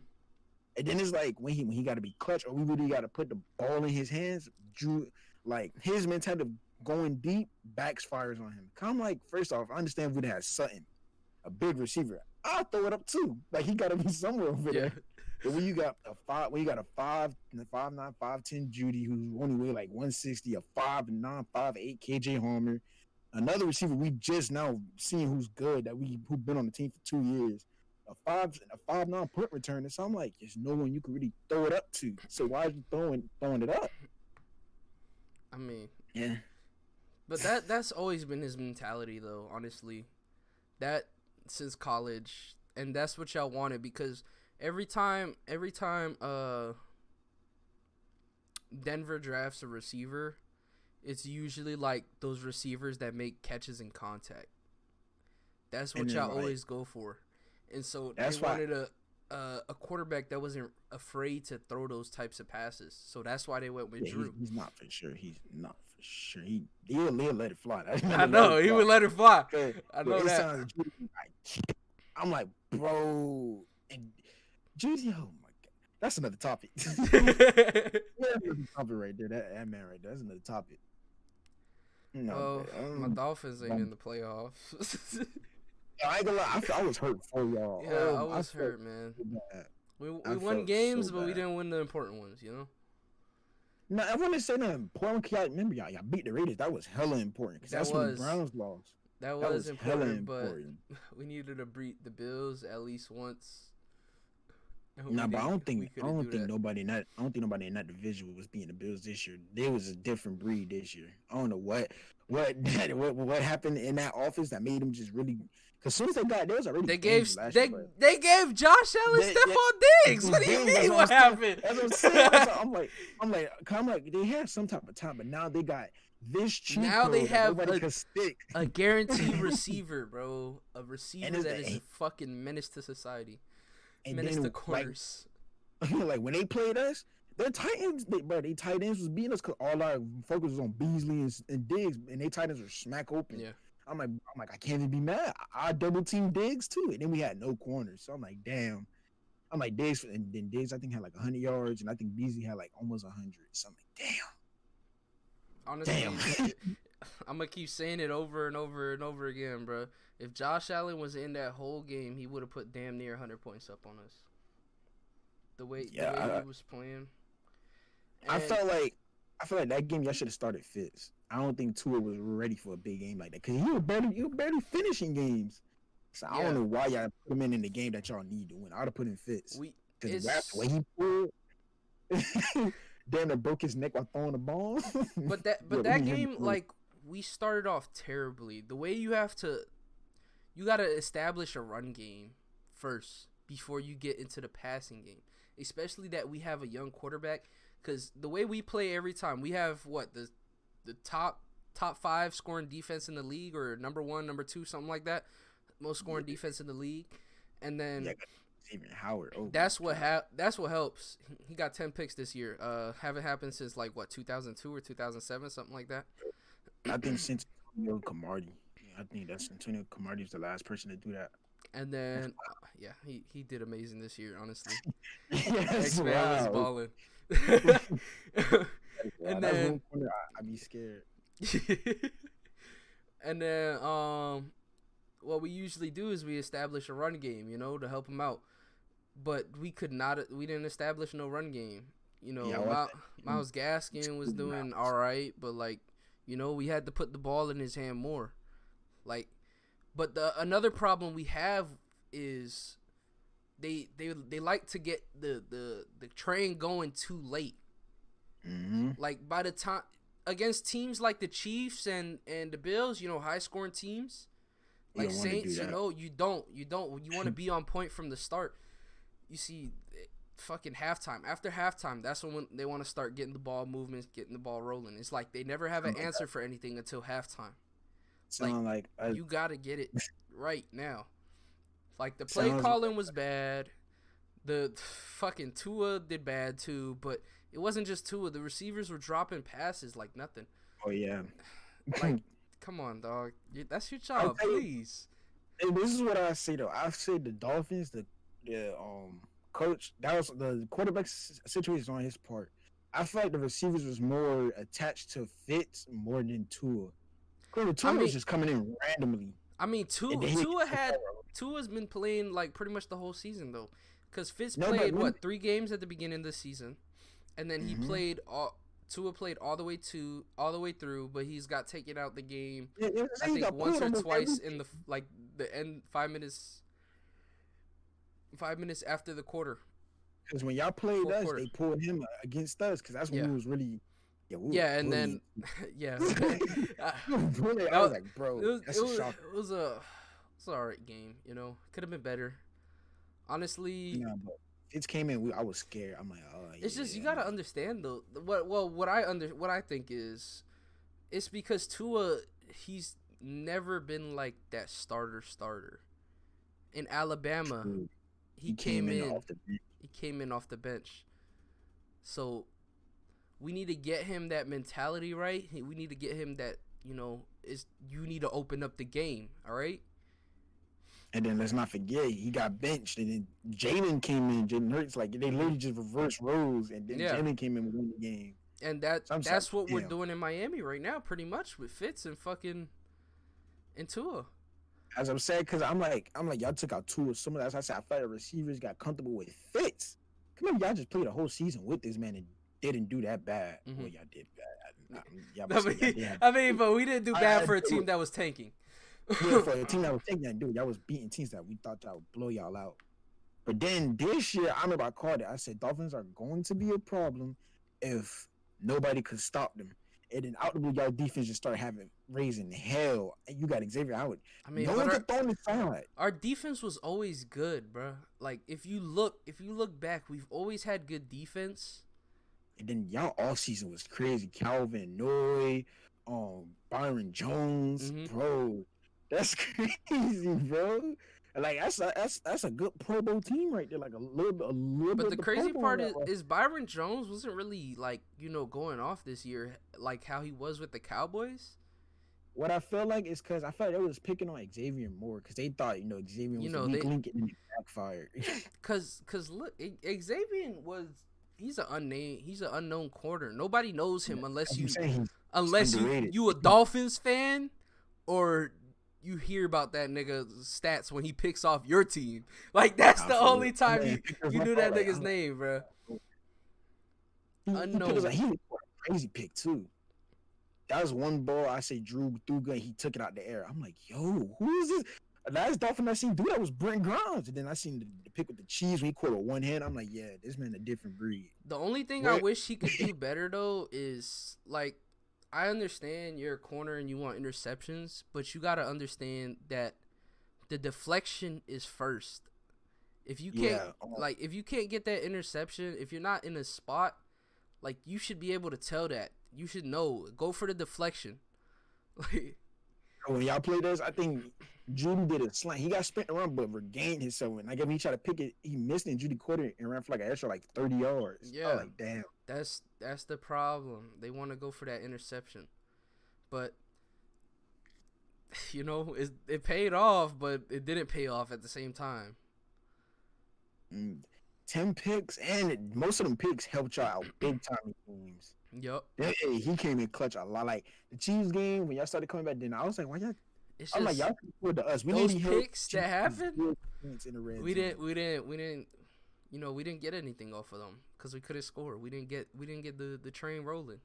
And then it's like when he got to be clutch or we really got to put the ball in his hands, Drew, like his mentality of going deep backfires on him. I'm like, first off, I understand if we had Sutton, a big receiver, I'll throw it up too. Like he got to be somewhere over there. But when you got a 5'9", 5'10" Judy who only weigh like 160, a 5'9", 5'8" KJ Homer, another receiver we just now seeing who's good who've been on the team for 2 years. A 5'9" punt returner. So I'm like, there's no one you can really throw it up to. So why are you throwing it up? I mean, yeah. But that's always been his mentality, though. Honestly, that since college, and that's what y'all wanted because every time, Denver drafts a receiver, it's usually like those receivers that make catches in contact. That's what y'all always go for. And so they wanted a quarterback that wasn't afraid to throw those types of passes. So that's why they went with Drew. He's not for sure. He's not for sure. He'll let it fly. I know he would let it fly. I know that. Sounds like, I'm like, bro, and Juicy. Oh my god, that's another topic. That's another topic right there. That man right there. That's another topic. No, my Dolphins ain't in the playoffs. I ain't gonna lie. I was hurt for y'all. Yeah, I was hurt, man. We won games, but we didn't win the important ones, you know? No, I want to say that important because remember y'all beat the Raiders. That was hella important because that's when the Browns lost. That was important, but we needed to beat the Bills at least once. But I don't think nobody in that division was beating the Bills this year. There was a different breed this year. I don't know what happened in that office that made them just really. Because as soon as they got there was already they gave Josh Allen Stephon Diggs. What do you mean? What happened? That's what I'm saying. I'm like they had some type of time, but now they got this cheap. Now they have a guaranteed receiver, bro. A receiver that is a fucking menace to society. And menace to corners. Like when they played us, their tight ends, they tight ends was beating us because all our focus was on Beasley and Diggs, and they tight ends were smack open. Yeah. I'm like, I can't even be mad. I double team Diggs too, and then we had no corners. So I'm like, damn. I'm like Diggs, and then Diggs I think had like 100 yards, and I think Beasley had like almost 100. So I'm like, damn. Honestly, I'm gonna keep saying it over and over and over again, bro. If Josh Allen was in that whole game, he would have put damn near 100 points up on us. The way he was playing. I felt like that game y'all should have started Fitz. I don't think Tua was ready for a big game like that because he was barely finishing games. So I don't know why y'all put him in the game that y'all need to win. I would have put in Fitz. Because the way he pulled, damn it broke his neck while throwing the ball. But that game, like, we started off terribly. The way you got to establish a run game first before you get into the passing game, especially that we have a young quarterback. Because the way we play every time, we have the top 5 scoring defense in the league, or number 1, number 2, something like that, most scoring defense in the league, and then even Howard. Oh, that's what helps. He got 10 picks this year. Haven't happened since 2002 or 2007, something like that. I think since Antonio Cromartie. I think that's Antonio Cromartie is the last person to do that. And then, he did amazing this year, honestly. Yes, was balling. And then I'd be scared. And then, what we usually do is we establish a run game, to help him out. But we didn't establish no run game. Myles Gaskin was doing all right, but we had to put the ball in his hand more. But another problem we have is they like to get the train going too late. Mm-hmm. Like by the time against teams like the Chiefs and the Bills, high scoring teams like Saints, you want to be on point from the start. You see, fucking halftime. After halftime, that's when they want to start getting the ball movements, getting the ball rolling. It's like they never have an answer for anything until halftime. You gotta get it right now. Like the play calling was bad. The fucking Tua did bad too, but it wasn't just Tua. The receivers were dropping passes like nothing. Oh yeah. Come on, dog. That's your job, please. And this is what I say though. I say the Dolphins, the coach, that was the quarterback situation on his part. I feel like the receivers was more attached to Fitz more than Tua. Tua was just coming in randomly. I mean, Tua's been playing pretty much the whole season though, because Fitz played 3 games at the beginning of the season, and then Tua played all the way through, but he's got taken out the game. I think once or twice in the end 5 minutes after the quarter. Because when y'all played us, they pulled him against us because that's when we was really. And then I was like, bro, that's a shocker. It was an alright game. Could have been better. Honestly, but it came in. I was scared. I'm like, it's just you gotta understand though. What I think is, it's because Tua, he's never been like that starter. In Alabama, he came in off the bench. So We need to get him that mentality right. We need to get him that, you need to open up the game. All right. And then let's not forget he got benched, and then Jalen came in. Jalen Hurts, like they literally just reversed roles, and then Yeah. Jalen came in and won the game. And So that's what we're doing in Miami right now, pretty much with Fitz and fucking and Tua. As I'm saying, because I'm like, y'all took out Tua. Some of that, I said, I felt the receivers got comfortable with Fitz. Come on, y'all just played a whole season with this man and didn't do that bad. Mm-hmm. Well, y'all did bad. But we didn't do bad for a team that was tanking. Yeah, for a team that was tanking, dude, y'all was beating teams that we thought y'all would blow y'all out. But then this year, I remember I called it. I said, Dolphins are going to be a problem if nobody could stop them. And then out the blue, y'all defense just started raising hell. And you got Xavier Howard. No one could throw on the side. Our defense was always good, bro. Like if you look back, we've always had good defense. And then y'all all season was crazy. Calvin Noy, Byron Jones, bro. That's crazy, bro. Like that's a good Pro Bowl team right there. Like a little bit. But the crazy part is Byron Jones wasn't really like going off this year like how he was with the Cowboys. What I felt like is because I felt they was picking on Xavier more because they thought Xavier was the weak link and it backfired. Cause look, Xavier he's an unknown corner. Nobody knows him unless you a Dolphins fan or you hear about that nigga's stats when he picks off your team. Like that's the only time you knew that nigga's name, bro. Unknown. He was a crazy pick too. That was one ball I say Drew threw good. He took it out the air. I'm like, yo, who is this? The last Dolphin I seen do that was Brent Grimes. And then I seen the pick with the cheese when he caught with one hand. I'm like, yeah, this man a different breed. The only thing I wish he could do better though is like, I understand you're a corner and you want interceptions, but you got to understand that the deflection is first. If you can't if you can't get that interception, if you're not in a spot, like you should be able to tell that. You should know. Go for the deflection. Like when y'all play this, I think Judy did a slant. He got spent around but regained himself. And like when he tried to pick it, he missed it and Judy caught it and ran for like an extra 30 yards. Yeah. I was like, damn. That's the problem. They want to go for that interception. But it paid off, but it didn't pay off at the same time. 10 picks, and most of them picks helped y'all out big time in games. Yep. He came in clutch a lot. Like the Chiefs game when y'all started coming back, then I was like, why y'all? I'm like, y'all can afford to us. We those need picks that happened. We didn't. We didn't get anything off of them because we couldn't score. We didn't get the train rolling.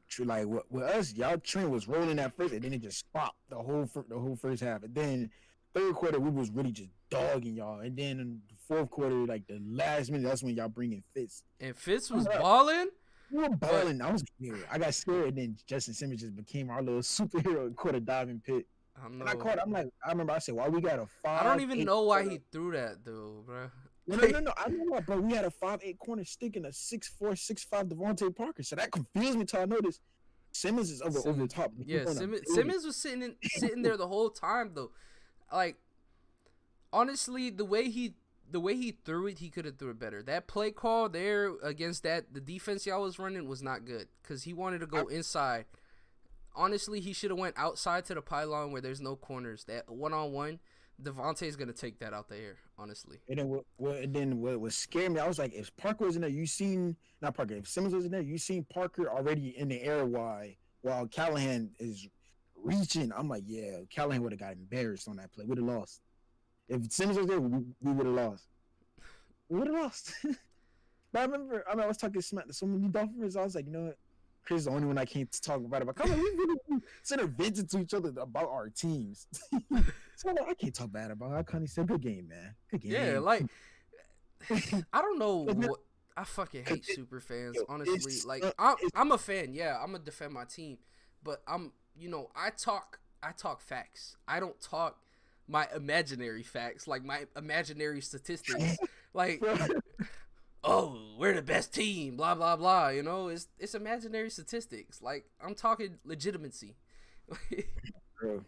True. Like with us, y'all train was rolling at first, and then it just stopped the whole first half. And then third quarter, we was really just dogging y'all. And then in the fourth quarter, like the last minute, that's when y'all bring in Fitz. And Fitz was balling. We were balling. I got scared, and then Justin Simmons just became our little superhero and caught a diving pit. And I remember I said, why we got a 5? I don't even know why he threw that though, bro. No. I know that, but we had a 5'8" corner stick and a 6'4", 6'5" Devontae Parker. So that confused me till I noticed Simmons is over the top. Yeah, Simmons was sitting there the whole time though. Like honestly, the way he threw it, he could have threw it better. That play call there against the defense y'all was running was not good because he wanted to go inside. Honestly, he should have went outside to the pylon where there's no corners. That one-on-one, Devontae's going to take that out the air, honestly. And then what scared me, I was like, if Parker was in there, if Simmons was in there, you seen Parker already in the air while Callahan is reaching. I'm like, yeah, Callahan would have got embarrassed on that play. Would have lost. If Simmons was there, we would have lost. We would have lost. But I was talking smack to so many Dolphins. I was like, you know what? Chris is the only one I can't talk about it. But come on, we really send venting to each other about our teams. So I can't talk bad about it. Connie said, good game, man. Good game. Yeah, like, I don't know what. I fucking hate super fans, honestly. Like, I'm a fan. Yeah, I'm going to defend my team. But I talk facts. I don't talk my imaginary facts, like my imaginary statistics. Like, oh, we're the best team, blah, blah, blah. It's imaginary statistics. Like, I'm talking legitimacy. For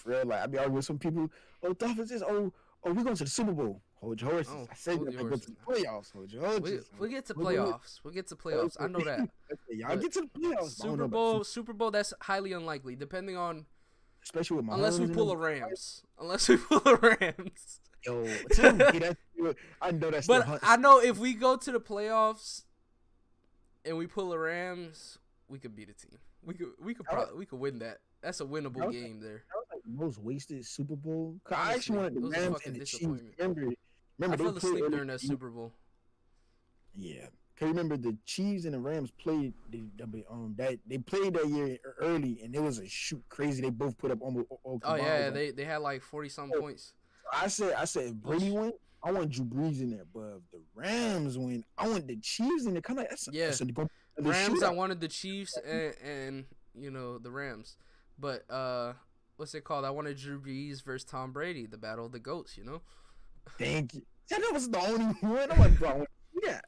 real, like, I be arguing with some people, Dolphins is, Oh, we're going to the Super Bowl. Hold your horses. Oh, I said hold you your might go to horses. the playoffs. Hold your horses. We get to We'll go. playoffs. We get to playoffs. I know that. Y'all But get to the playoffs. But I don't know Super about the Bowl, Super Bowl, that's highly unlikely, depending on especially with unless we Mahomes and pull them. a Rams. Unless we pull a Rams. Yo, to me, I know that's still But hunts. I know if we go to the playoffs and we pull a Rams, we could beat a team. We could win that. That's a winnable game there. That was like the most wasted Super Bowl. Cause I Honestly, actually wanted it the was a Rams fucking and the Chiefs. disappointment. Remember I they fell played asleep early. during that Super Bowl. Yeah, cause remember the Chiefs and the Rams played that they played that year early, and it was a shoot crazy. They both put up almost. Oh yeah, they had like 40-something points. I said if Brady win, I want Drew Brees in there, but if the Rams win, I want the Chiefs in there. Kind of that's Rams. I wanted the Chiefs and the Rams, but what's it called? I wanted Drew Brees versus Tom Brady, the battle of the goats. Thank you. That was the only one. I'm like, bro, yeah.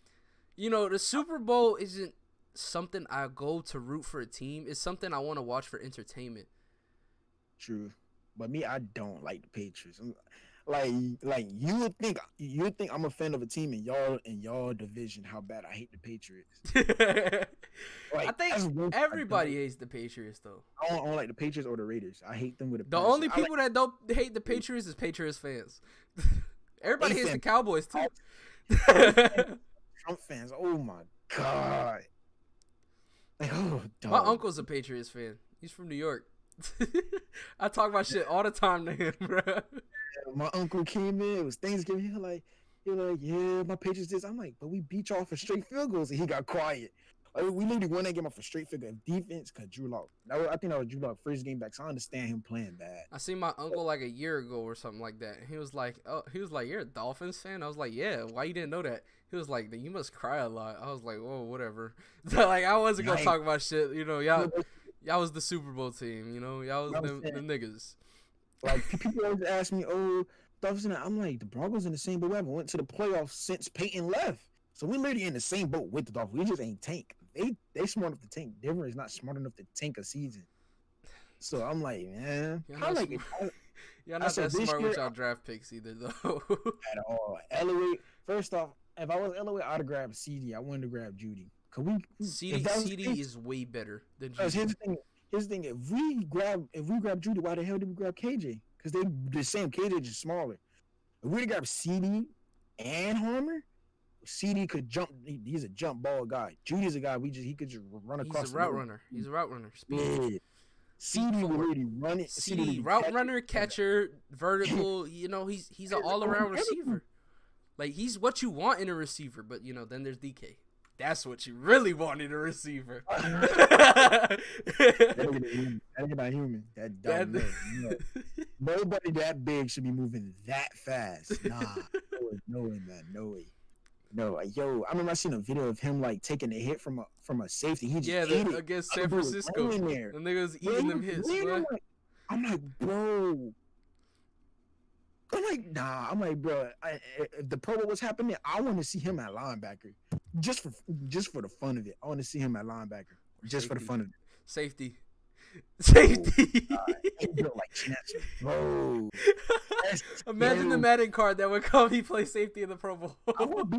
The Super Bowl isn't something I go to root for a team. It's something I want to watch for entertainment. True, but me, I don't like the Patriots. Like you would think I'm a fan of a team in y'all division. How bad I hate the Patriots. I think everybody hates the Patriots though. I don't like the Patriots or the Raiders. I hate them with a the passion. only people that don't hate the Patriots is Patriots fans. Everybody hates the Cowboys too. Trump fans. Oh my god. Like, oh, dog. My uncle's a Patriots fan. He's from New York. I talk about shit all the time to him, bro. My uncle came in. It was Thanksgiving. He was like, yeah, my Patriots this. I'm like, but we beat y'all for straight field goals, and he got quiet. Like, we literally won that game off a straight field goal. Defense, cause Drew Lock. I think that was Drew Lock's first game back, so I understand him playing bad. I seen my uncle like a year ago or something like that. He was like, you're a Dolphins fan? I was like, yeah. Why you didn't know that? He was like, you must cry a lot. I was like, whoa, whatever. So, like, I wasn't gonna talk about shit. Y'all was the Super Bowl team. Y'all was the niggas. Like, people always ask me, oh, Dolphins, and I'm like, the Broncos in the same boat. We haven't went to the playoffs since Peyton left. So we're literally in the same boat with the Dolphins. We just ain't tank. They smart enough to tank. Denver is not smart enough to tank a season. So I'm like, man, y'all not that smart with y'all draft picks either, though. At all. Elway, first off, if I was Elway, I'd have grabbed CD. I wanted to grab Judy. CD is way better than Judy. Here's the thing. If we grab Judy, why the hell did we grab KJ? Because they the same. KJ just smaller. If we'd grab CD and Homer, CD could jump. He's a jump ball guy. Judy's a guy he could just run across. He's a route runner. He's a route runner. Speed. Yeah. CD will really run it. CD route runner, catcher, vertical. He's an all around receiver. Like, he's what you want in a receiver. But then there's DK. That's what you really want in a receiver. That nigga not human. That dumb man. Nobody that big should be moving that fast. Nah. No way, man. No way. No, yo, I remember I seen a video of him like taking a hit from a safety. He just ate it against San Francisco. The niggas eating them hits. I'm like, bro. I'm like, nah. I'm like, bro. If the Pro Bowl was happening, I want to see him at linebacker, just for the fun of it. I want to see him at linebacker, just for the fun of it. Safety. Bro. Imagine the Madden card that would come. He play safety in the Pro Bowl. I won't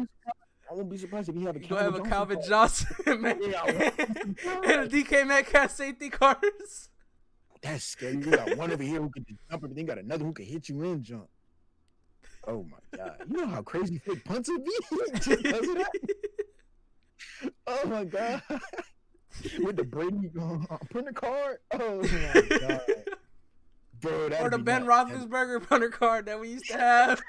be surprised if he have a Calvin Johnson man. And a DK Metcalf safety cards. That's scary. You got one over here who can jump everything. Got another who can hit you and jump. Oh my god! You know how crazy fake punts would be. Oh my god! With the Brady punter card. Oh my god! Bro, or the Ben Roethlisberger punter card that we used to have.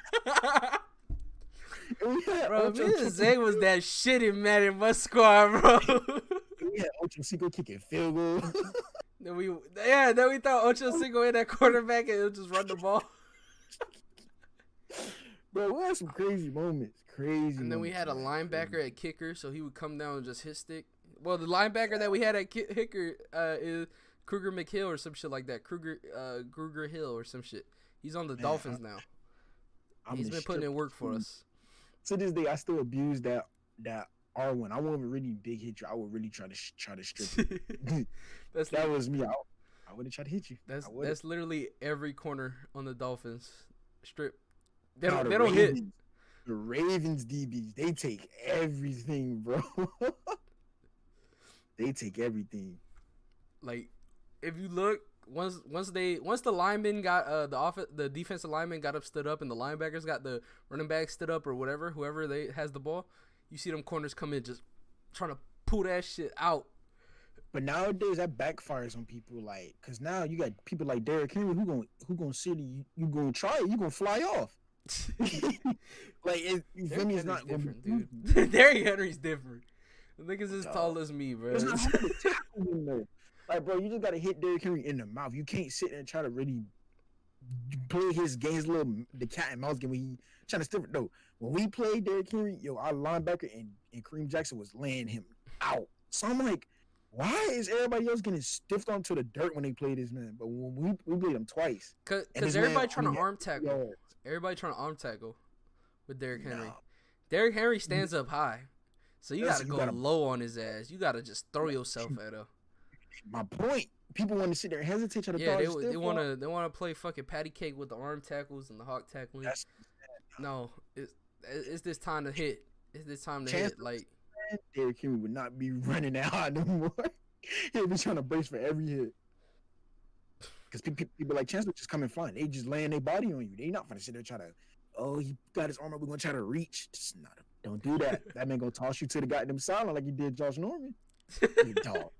Bro, me and Zay was that shit in Madden Must Squad, bro. We had Ocho Cinco kicking field goal. Then we thought Ocho Cinco in that quarterback and it would just run the ball. Bro, we had some crazy moments. And then we had a linebacker at kicker, so he would come down and just hit stick. Well, the linebacker that we had at kicker is Kruger McHill or some shit like that. Kruger Hill or some shit. He's on the Dolphins now. He's been putting in work for us. To this day, I still abuse that R1. I wasn't really big hit you. I would really try to strip you. That was me. I would have tried to hit you. That's literally every corner on the Dolphins. Strip. They don't hit. The Ravens DBs, they take everything, bro. They take everything. Like, if you look, once the linemen got the defensive lineman got stood up, and the linebackers got the running back stood up, or whoever they has the ball, you see them corners come in just trying to pull that shit out. But nowadays that backfires on people, like, cause now you got people like Derrick Henry who gonna sit you gonna try it, you gonna fly off. Like, you feel me? It's not different, dude. Derrick Henry's different. The nigga's as tall as me, bro. It's not hard to tackle him though. Like, bro, you just gotta hit Derrick Henry in the mouth. You can't sit there and try to really play his game, the cat and mouse game when he trying to stiff it. No, when we played Derrick Henry, our linebacker and Kareem Jackson was laying him out. So I'm like, why is everybody else getting stiffed onto the dirt when they play this man? But when we played him twice, because everybody trying to arm tackle. Everybody trying to arm tackle with Derrick Henry. No. Derrick Henry stands up high, so you gotta go low on his ass. You gotta just throw yourself at him. My point. People want to sit there and hesitate. They want to play fucking patty cake with the arm tackles and the hawk tackling. No, it's this time to hit. It's this time to hit. Like, Derrick Henry would not be running that hard no more. He'll be trying to brace for every hit. Because people like Chancellor just come and flying. They just laying their body on you. They not gonna sit there try to, oh, he got his arm up, we're gonna try to reach. Just not. Don't do that. That man gonna toss you to the goddamn sideline like he did Josh Norman. You dog.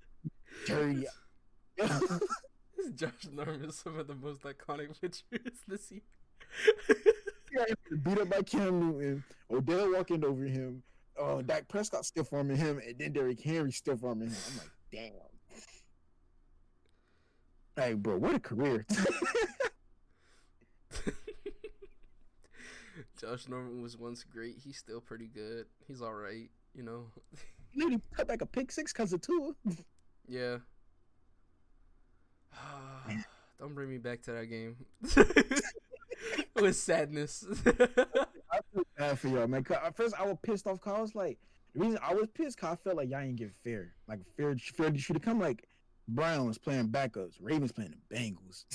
Dirty. Josh Norman is some of the most iconic pictures this year. He got beat up by Cam Newton. Odell walking over him. Dak Prescott stiff arming him, and then Derrick Henry stiff arming him. I'm like, damn. Hey, bro, what a career. Josh Norman was once great. He's still pretty good. He's all right, you know. He cut back a pick six because of Tua. Yeah. Don't bring me back to that game. With sadness. I feel bad for y'all, man. At first, I was pissed off because I was like, the reason I was pissed because I felt like y'all ain't get fair. Like, fair should have come like Browns playing backups, Ravens playing the Bengals,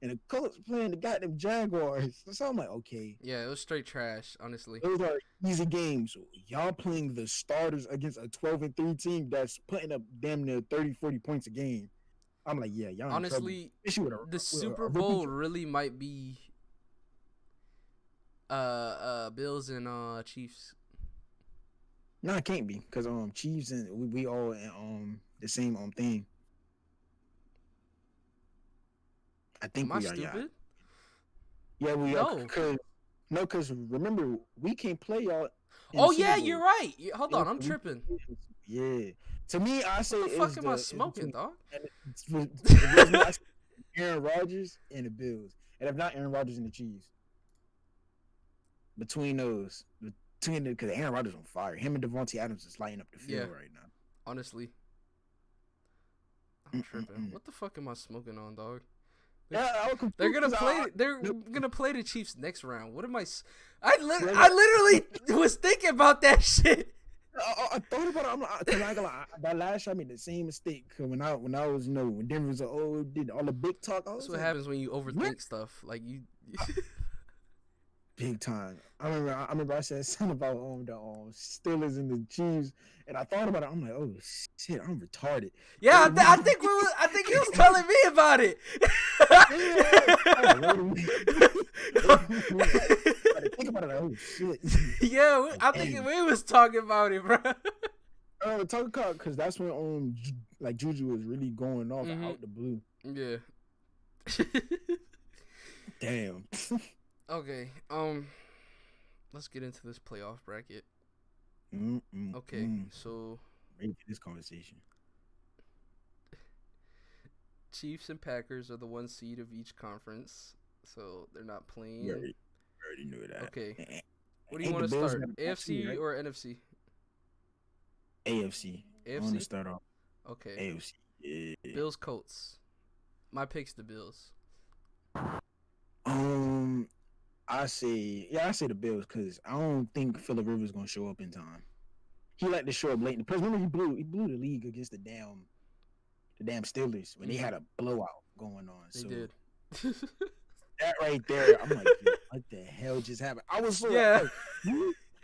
and the Colts playing the goddamn Jaguars. So I'm like, okay. Yeah, it was straight trash, honestly. Those are easy games. Y'all playing the starters against a 12-3 team that's putting up damn near 30, 40 points a game. I'm like, yeah, y'all. Honestly, the Super Bowl really might be Bills and Chiefs. No, it can't be because Chiefs and we all in the same thing. I think Am I stupid? Yeah, we are. Because remember we can't play y'all. Oh yeah, you're right. Hold on, I'm tripping. Yeah. To me, I say what the fuck am I smoking, dog? Aaron Rodgers and the Bills, and if not Aaron Rodgers and the Chiefs. Between those, because Aaron Rodgers on fire. Him and Devontae Adams is lighting up the field right now. Honestly, I'm tripping. What the fuck am I smoking on, dog? Yeah, they're gonna play. They're gonna play the Chiefs next round. What am I? I literally was thinking about that shit. I thought about it. I'm like, that last year I made the same mistake. When I was when Denver was did all the big talk. That's what happens when you overthink stuff. Like you. Big time. I remember I said something about the Steelers and the Chiefs, and I thought about it. I'm like, oh shit, I'm retarded. Yeah, I think he was telling me about it. Think about it. Like, oh shit. Yeah, I think we was talking about it, bro. Talking about because that's when like Juju was really going off out the blue. Yeah. Damn. Okay, let's get into this playoff bracket. Okay, so ready for this conversation. Chiefs and Packers are the 1 seed of each conference, so they're not playing. We already knew that. Okay, what do you want to start? AFC right? Or NFC? AFC. I want to start off. Okay. AFC. Yeah. Bills, Colts. My pick's the Bills. I say the Bills because I don't think Phillip Rivers gonna show up in time. He like to show up late. Because remember he blew the league against the damn Steelers when they had a blowout going on. They did. that right there, I'm like, yo, what the hell just happened? I was so Yeah. like,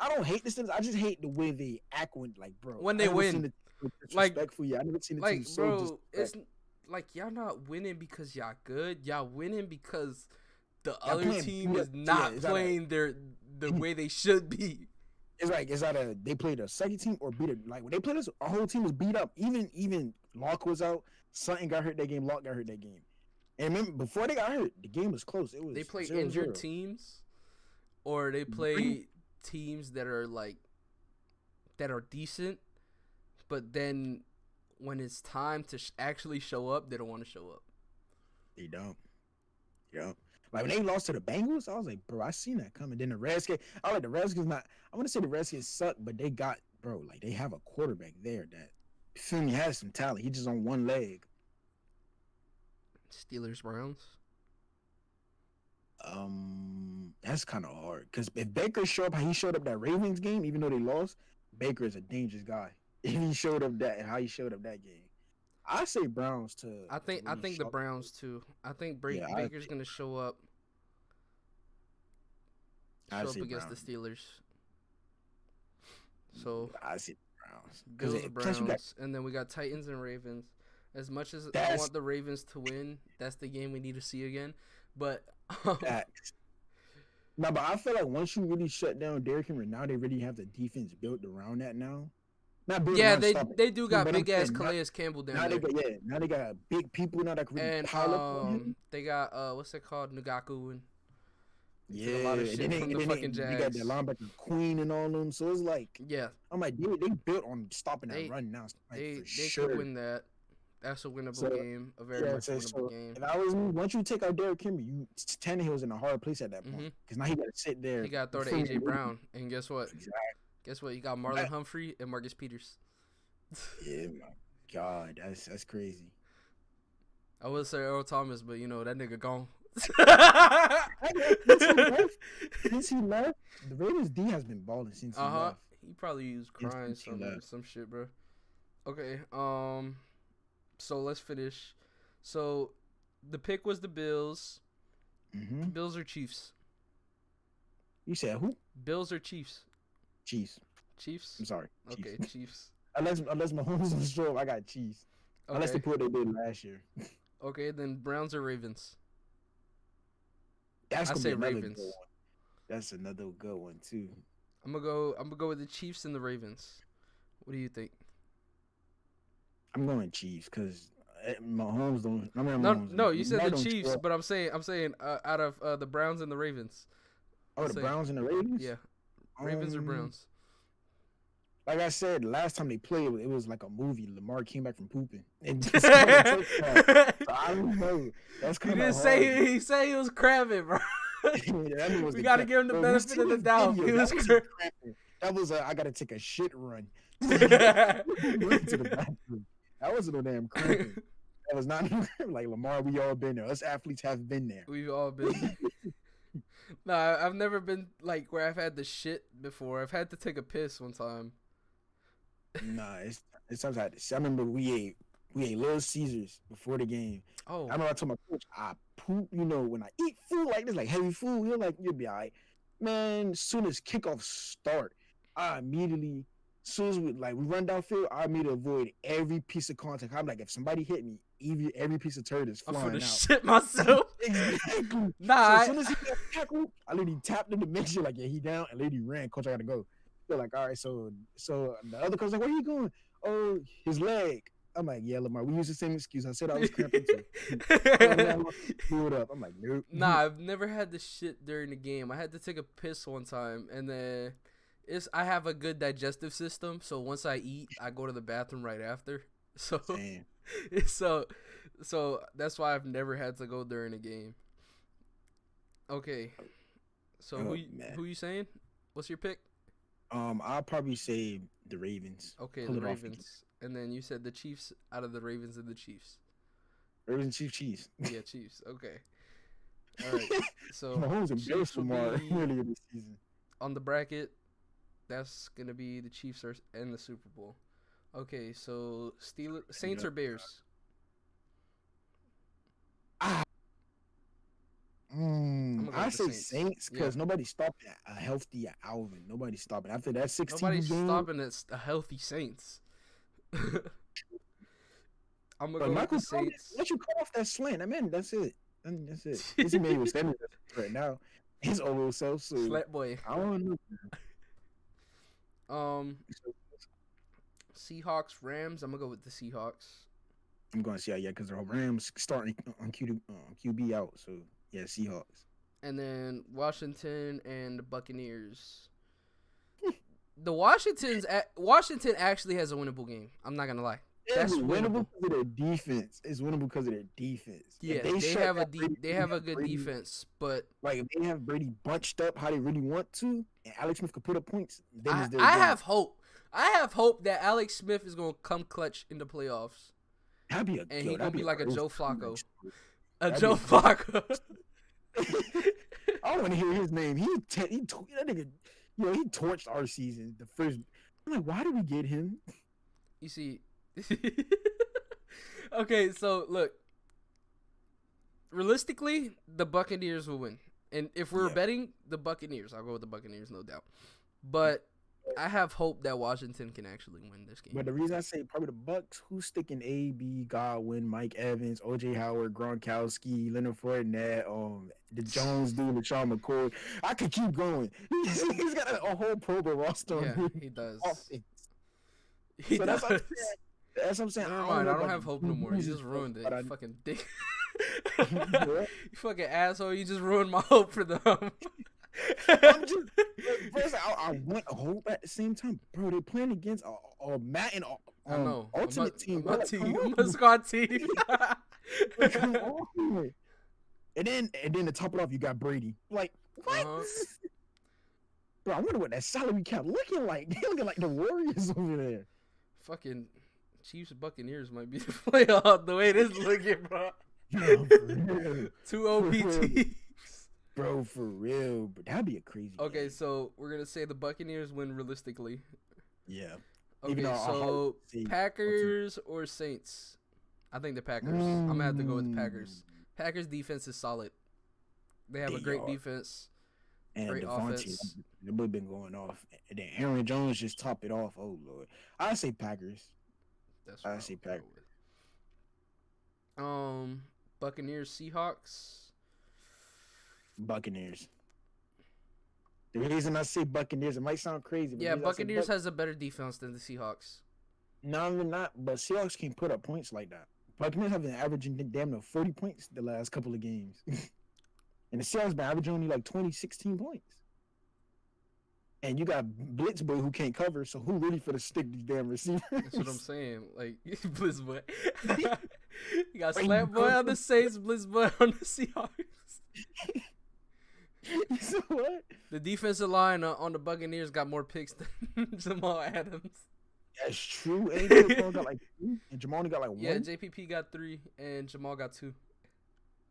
I don't hate this. I just hate the way they act when, like, bro. When I they never seen win. it so Like disrespectful. Yeah, I never seen a team like so bro, disrespectful. it's like y'all not winning because y'all good. Y'all winning because the Y'all other playing team beat up. is Yeah, not playing the way they should be. it's like they played a second team or beat it. Like when they played us, our whole team was beat up. Even Locke was out. Sutton got hurt that game. Locke got hurt that game. And remember, before they got hurt, the game was close. It was They play 0-0. injured teams, or they play teams that are like that are decent, but then when it's time to actually show up, they don't want to show up. They don't. Yep. Like when they lost to the Bengals, I was like, bro, I seen that coming. Then the Redskins, I like the Redskins. Not, I want to say the Redskins suck, but they got, bro, like they have a quarterback there that Fumi has some talent. He just on one leg. Steelers Browns. That's kind of hard because if Baker showed up how he showed up that Ravens game, even though they lost, Baker is a dangerous guy. If he showed up that how he showed up that game, I say Browns to. I think the Browns too. I think Baker's gonna show up. Show up against the Steelers. So I see Browns. Bills, Browns, and then we got Titans and Ravens. As much as I want the Ravens to win, that's the game we need to see again. But no, but I feel like once you really shut down Derrick Henry, now they really have the defense built around that now. Not built yeah, around they do got big ass Calais Campbell down now there. Now they got big people now that can really pile up on him. They got what's it called, Nugaku, and yeah, a lot of shit from the fucking Jags. They got that linebacker Queen and all them, so it's like yeah. I'm like they built on stopping that run now. Like, they sure. could win that. That's a winnable game, a very much winnable game. If I was once you take out Derrick Henry, Tannehill's in a hard place at that point because now he got to sit there. He got to throw to AJ Brown, and guess what? Exactly. Guess what? You got Marlon Humphrey and Marcus Peters. Yeah, my God, that's crazy. I would say Earl Thomas, but you know that nigga gone. Since he left, the Ravens D has been balling since he left. He probably was crying some shit, bro. Okay, so let's finish. So the pick was the Bills. Mm-hmm. Bills or Chiefs? You said who? Bills or Chiefs? Chiefs. Chiefs? I'm sorry. Okay, Chiefs. Unless Mahomes on stroke, I got Chiefs. Okay. Unless they put what they did last year. Okay, then Browns or Ravens? That's gonna be another Ravens. Good one. That's another good one too. I'm gonna go with the Chiefs and the Ravens. What do you think? I'm going Chiefs because Mahomes don't. No, you said the Chiefs, but I'm saying out of the Browns and the Ravens. Oh, the Browns and the Ravens? Yeah, Ravens or Browns? Like I said, last time they played, it was like a movie. Lamar came back from pooping. So I don't know. That's kind of hard. He said he was crabbing, bro. We gotta give him the benefit of the doubt. He was crabbing. That was I gotta take a shit run. To the bathroom. That wasn't no damn cramping. That was not like Lamar. We all been there. Us athletes have been there. We've all been there. No, I've never been like where I've had the shit before. I've had to take a piss one time. Nah, it's sometimes I remember we ate Little Caesars before the game. Oh, I remember I told my coach I poop. You know, when I eat food like this, like heavy food, you'll be alright. Man, as soon as kickoff start, I immediately, as soon as we run downfield, I immediately avoid every piece of contact. I'm like, if somebody hit me, every piece of turd is flying out. I'm gonna shit myself. Exactly. Nah. So as soon as he got tackled, I literally tapped him to make sure, like, yeah, he down, and lady ran. Coach, I gotta go. They're like, all right, so the other coach like, where are you going? Oh, his leg. I'm like, yeah, Lamar, we use the same excuse. I said I was cramping too. Blew it up. I'm like, nope. Nah, I've never had the shit during the game. I had to take a piss one time, and then I have a good digestive system, so once I eat, I go to the bathroom right after. So, so that's why I've never had to go during a game. Okay, so who you saying? What's your pick? I'll probably say the Ravens. Okay, the Ravens. And then you said the Chiefs out of the Ravens and the Chiefs. Ravens, Chiefs. Yeah, Chiefs. Okay. All right. So Mahomes embarrassed Lamar earlier this season. On the bracket, that's gonna be the Chiefs and the Super Bowl. Okay, so Saints or Bears? I with the say Saints. Saints Yeah. because nobody stopped a healthy Alvin. Nobody stopping after that 16 Nobody's game. stopping a healthy Saints. I'm gonna But go with Michael the Thomas, Saints. once you cut off that slant, I mean, that's it. I mean, that's it. This Emmanuel Sanders right now, his old self. So Slat boy. I don't know. Seahawks, Rams. I'm gonna go with the Seahawks. I'm going to see how because the Rams starting on QB out. So yeah, Seahawks. And then Washington and the Buccaneers. Washington actually has a winnable game. I'm not gonna lie. That's winnable because of their defense. It's winnable because of their defense. Yeah, they have a good defense, but like if they have Brady bunched up how they really want to, and Alex Smith could put up points, then I have hope. I have hope that Alex Smith is gonna come clutch in the playoffs. That'd be He's gonna be like a Joe Flacco. Joe Flacco. I don't want to hear his name. That nigga, he torched our season. The first, I'm like, why did we get him? You see, okay, so look, realistically, the Buccaneers will win, and if we're betting the Buccaneers, I'll go with the Buccaneers, no doubt. But I have hope that Washington can actually win this game. But the reason I say probably the Bucks, who's sticking AB, Godwin, Mike Evans, OJ Howard, Gronkowski, Leonard Fournette, the Jones dude, LaShawn McCoy. I could keep going. He's got a whole Pro Bowl roster. Yeah, he does. He does. That's what I'm saying. Never mind, I don't have hope no more. You just ruined it. You fucking dick. You fucking asshole. You just ruined my hope for them. I'm just, first, I want hope at the same time, bro. They're playing against Matt and I know ultimate team. My squad team. And then to top it off, you got Brady. Like what? Bro, I wonder what that salary cap looking like. They looking like the Warriors over there. Fucking Chiefs and Buccaneers might be the playoff the way it is looking, bro. No, 2 OPT. Bro, for real. But that'd be a crazy game. So we're going to say the Buccaneers win realistically. Yeah. Okay, so Packers or Saints? I think the Packers. I'm going to have to go with the Packers. Packers defense is solid. They have a great defense. And great offense. They've been going off. And then Aaron Jones just top it off. Oh, Lord. I say Packers. I say Packers. Buccaneers, Seahawks. Buccaneers. The reason I say Buccaneers, it might sound crazy. But Buccaneers has a better defense than the Seahawks. No, they're not. But Seahawks can't put up points like that. Buccaneers have been averaging damn near 40 points the last couple of games. And the Seahawks been averaging only like 20, 16 points. And you got Blitz Boy who can't cover, so who really for to stick these damn receivers? That's what I'm saying. Like, Blitz Boy. You got Slant Boy on the Saints, Blitz Boy on the Seahawks. So what? The defensive line on the Buccaneers got more picks than Jamal Adams. That's true. And Jamal got like 2, and Jamal only got like 1. Yeah, JPP got 3, and Jamal got 2.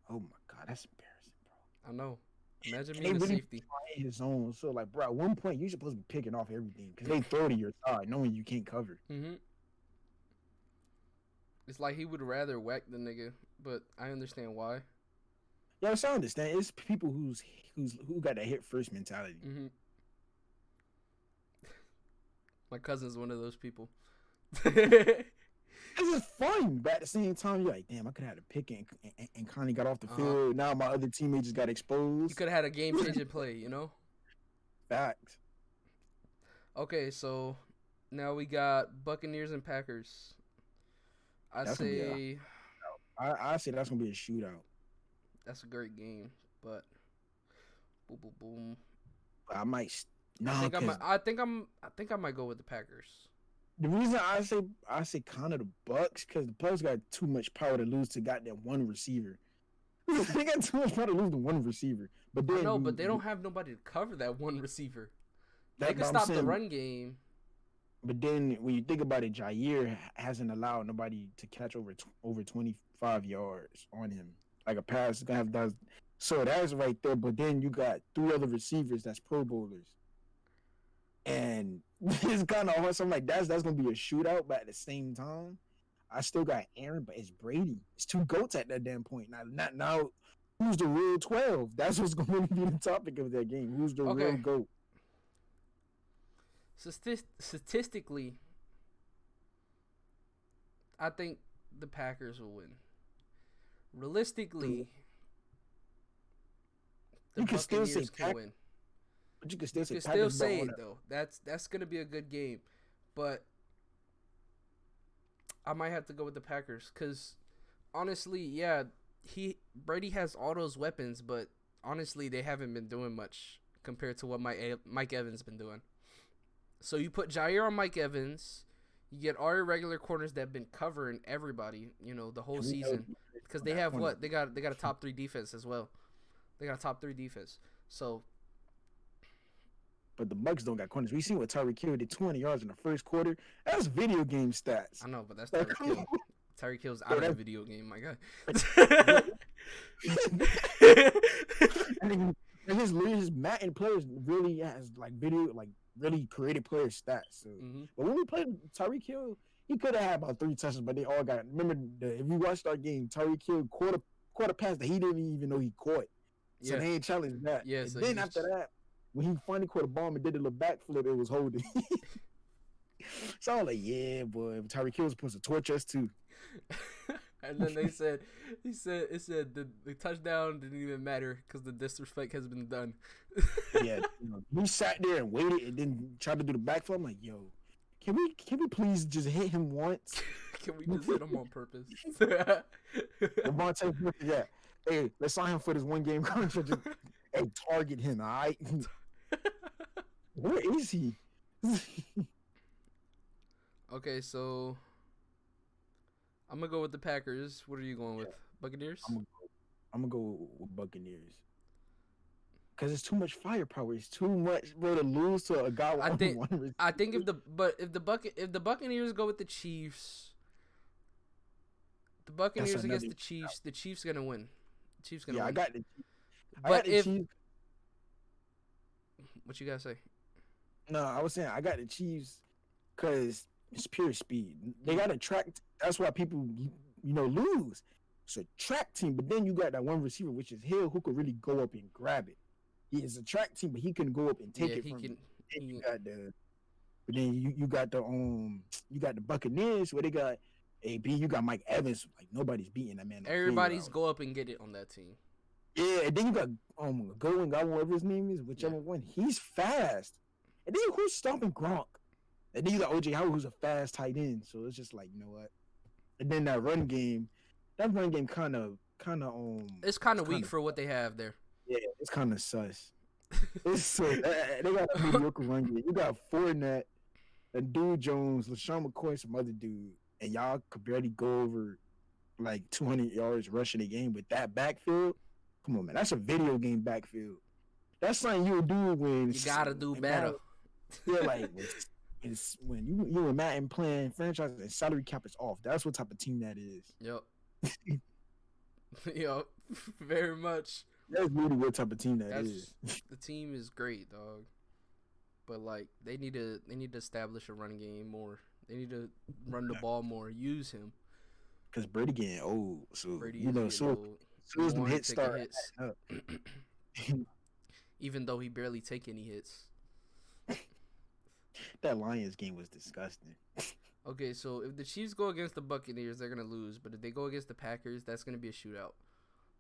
Oh my God, that's embarrassing, bro. I know. Imagine being a safety. His own. So like, bro, at one point you're supposed to be picking off everything because they throw to your side, knowing you can't cover. It's like he would rather whack the nigga, but I understand why. Yeah, so I understand. It's people who got that hit first mentality. My cousin's one of those people. It's just fun, but at the same time, you're like, damn, I could have had a pick and Connie got off the field. Now my other teammate just got exposed. You could have had a game-changing play, you know? Facts. Okay, so now we got Buccaneers and Packers. I say that's gonna be a shootout. That's a great game, but boom, boom, boom. I might. I think I might go with the Packers. The reason I say kind of the Bucks because the Bucks got too much power to lose to goddamn one receiver. They got too much power to lose to one receiver. But then but they don't have nobody to cover that one receiver. They can stop the run game. But then when you think about it, Jair hasn't allowed nobody to catch over 25 yards on him. Like a pass is gonna have that. So that's right there. But then you got 3 other receivers that's Pro Bowlers. And it's kind of hard. So I'm like, that's gonna be a shootout, but at the same time, I still got Aaron, but it's Brady. It's 2 goats at that damn point. Now, who's the real 12? That's what's going to be the topic of that game. Who's the real Okay. GOAT? Statistically, I think the Packers will win. Realistically, the You can still say Buccaneers can win. but you can still say You can Packers. still say it though. That's gonna be a good game, but I might have to go with the Packers because honestly, yeah, Brady has all those weapons, but honestly, they haven't been doing much compared to what Mike Evans been doing. So you put Jair on Mike Evans, you get all your regular corners that have been covering everybody, the whole season, because they have what they got a top 3 defense as well. They got a top 3 defense. So. But the Bucks don't got corners. We seen what Tyreek Hill did 20 yards in the first quarter. That's video game stats. I know, but that's Tyreek Hill. Tyreek Hill's out of the video game, my guy. And his Madden players really has really creative player stats. So. But when we played Tyreek Hill, he could have had about 3 touches, but they all got. Remember, if you watched our game, Tyreek Hill quarter pass that he didn't even know he caught. So they ain't challenged that. Yeah, so then after that, when he finally caught a bomb and did a little backflip, it was holding. So I was like, yeah, boy, Tyreek Hill was supposed to torch us too. And then it said the touchdown didn't even matter because the disrespect has been done. Yeah, we sat there and waited and then tried to do the backflip. I'm like, yo, can we please just hit him once? Can we just hit him on purpose? Yeah. Hey, let's sign him for this 1 game contract. Hey, target him, all right? Where is he? Okay, so I'm gonna go with the Packers. What are you going with? Buccaneers? I'm gonna go with Buccaneers. Cause it's too much firepower. It's too much, bro, to lose to a guy with one. I think if the Buccaneers go with the Chiefs, the Buccaneers against the Chiefs, the Chiefs gonna win. The Chiefs gonna win. I got the. But if what you gotta say? No, I was saying I got the Chiefs because it's pure speed. They got a track. That's why people, lose. It's a track team, but then you got that one receiver, which is Hill, who could really go up and grab it. He is a track team, but he can go up and take it from him. But then you got the Buccaneers where they got AB. You got Mike Evans. Like nobody's beating that man. Everybody's go up and get it on that team. Yeah, and then you got Godwin, whatever his name is, whichever one. He's fast. And then who's stopping Gronk? And then you got OJ Howard, who's a fast tight end. So it's just like, you know what? And then that run game kind of it's kind of weak for what they have there. Yeah, it's kind of sus. It's they got a mediocre run game. You got Fournette, and Dude Jones, LaShawn McCoy, some other dude, and y'all could barely go over like 200 yards rushing a game with that backfield. Come on, man, that's a video game backfield. That's something you would do when you gotta do better. Yeah, like it's when you and Madden playing franchise and salary cap is off. That's what type of team that is. Yep. Yep. Very much. That's really what type of team that is. The team is great, dog. But like they need to establish a run game more. They need to run the ball more. Use him. Cause Brady getting old, so Brady is old. So the hit start. Even though he barely take any hits. That Lions game was disgusting. Okay, so if the Chiefs go against the Buccaneers, they're gonna lose. But if they go against the Packers, that's gonna be a shootout.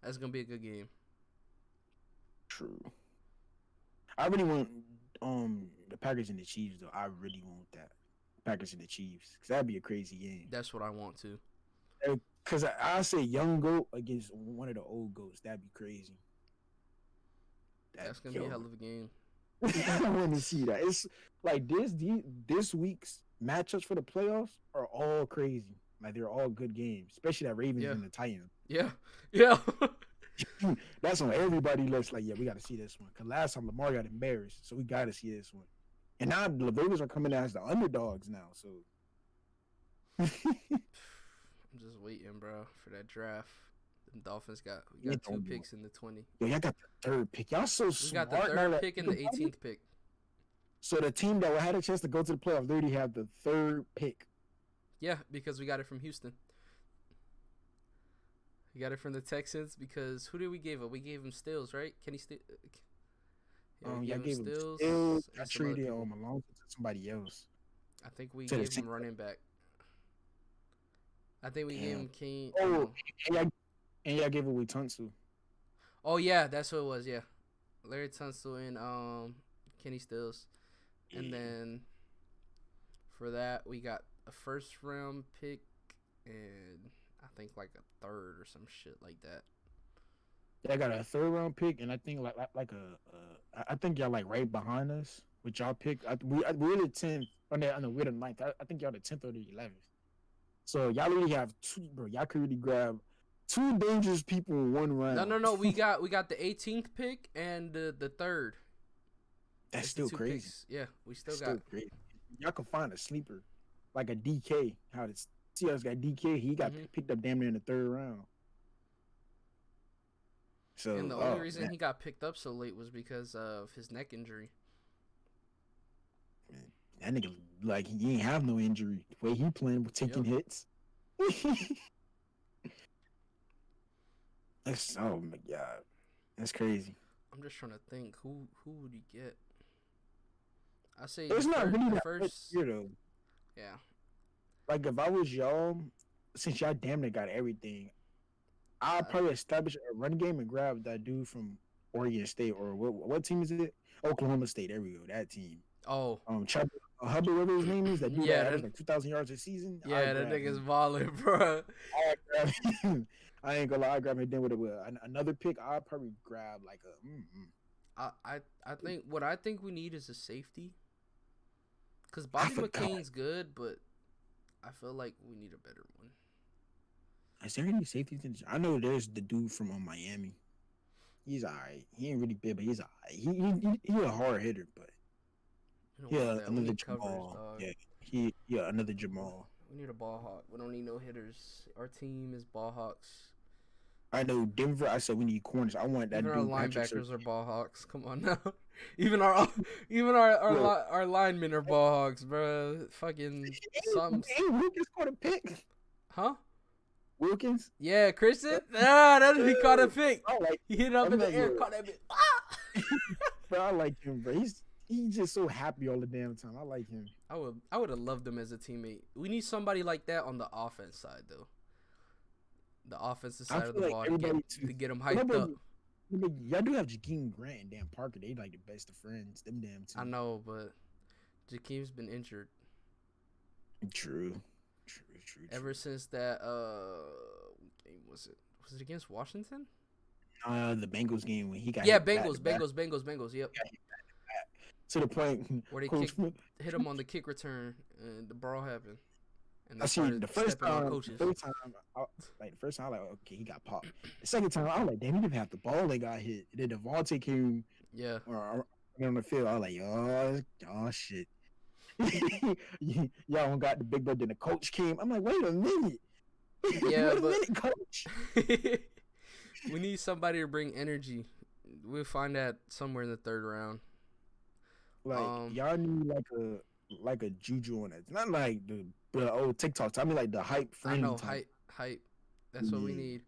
That's gonna be a good game. True. I really want the Packers and the Chiefs though. I really want that Packers and the Chiefs because that'd be a crazy game. That's what I want to. Because I say young goat against one of the old goats. That'd be crazy. That's gonna be a hell of a game. I want to see that. It's like this week's matchups for the playoffs are all crazy. Like they're all good games, especially that Ravens and the Titans. Yeah. That's on everybody list. Like, yeah, we got to see this one. Cause last time Lamar got embarrassed, so we got to see this one. And now the Ravens are coming out as the underdogs now. So I'm just waiting, bro, for that draft. The Dolphins got 2 picks in the 20. Yo, y'all got the 3rd pick. Y'all so smart. We got the 3rd pick and the 18th pick. So the team that had a chance to go to the playoffs, they already have the 3rd pick. Yeah, because we got it from Houston. We got it from the Texans because who did we give him? We gave him Stills, right? Kenny Stills. Yeah, we Yeah, I gave him gave him Stills Stills. I and some other traded people. Malone to somebody else. I think we To the gave him Saints. running back. I think we gave Damn. him King. Oh, No. and y'all gave away Tunsil. Oh yeah, that's what it was. Yeah, Larry Tunsil and Kenny Stills, and Yeah. then for that we got a first round pick and I think like a third or some shit like that. I got a third round pick, and I think I think y'all like right behind us. Which y'all picked. We're the 10th. No, we're the 9th. I think y'all the 10th or the 11th. So y'all really have two, bro. Y'all could really grab two dangerous people in one round. No. We got the 18th pick and the third. That's still crazy. Picks. Yeah, we still That's got. Still crazy. Y'all can find a sleeper, like a DK. How the Seahawks got DK. He got picked up damn near in the third round. So and the only reason he got picked up so late was because of his neck injury. Man, that nigga, like, he ain't have no injury. The way he playing with taking hits. That's, oh my god, that's crazy. I'm just trying to think who would he get. I say it's not really the that first year though. Yeah. Like if I was y'all, since y'all damn near got everything, I'll probably establish a run game and grab that dude from Oregon State or what team is it? Oklahoma State. There we go. That team. Oh. Hubbard, whatever his name is, that dude that averaged like 2,000 yards a season. Yeah, that nigga's balling, bro. I grab him. I ain't gonna lie, I grab him then with another pick. I'll probably grab like a. I think what I think we need is a safety. Cause Bobby McCain's good, but I feel like we need a better one. Is there any safeties? I know there's the dude from Miami. He's alright. He ain't really big, but he's alright. He a hard hitter, but another Jamal. Another Jamal. We need a ball hawk. We don't need no hitters. Our team is ball hawks. I know Denver. I said we need corners. I want that. Even dude. Our linebackers are ball hawks. Come on now. Even our linemen are ball hawks, bro. Fucking something. Hey, Wilkins caught a pick. Huh? Wilkins? Yeah, Christian. He caught a pick. He hit it up in the air, caught that bitch. But I like him, bro. He's just so happy all the damn time. I like him. I would have loved him as a teammate. We need somebody like that on the offense side, though. The offensive side of the ball to get him hyped up. Y'all do have Jakeem Grant and Dan Parker. They like the best of friends. Them damn two. I know, but Jakeem's been injured. True. Ever since that game was it against Washington? The Bengals game when he got Bengals. Yep. To the point where they hit him on the kick return and the brawl happened. And I see the first time, I like, okay, he got popped. The second time, I was like, damn, he didn't have the ball. They got hit. And then Devontae came, on the field. I was like, oh shit. Y'all got the big bird. Then the coach came. I'm like, wait a minute. Yeah, wait a minute, coach. We need somebody to bring energy. We'll find that somewhere in the third round. Like y'all need like a Juju on it. It's not like the old TikToks. I mean like the hype friend. I know hype. That's what we need.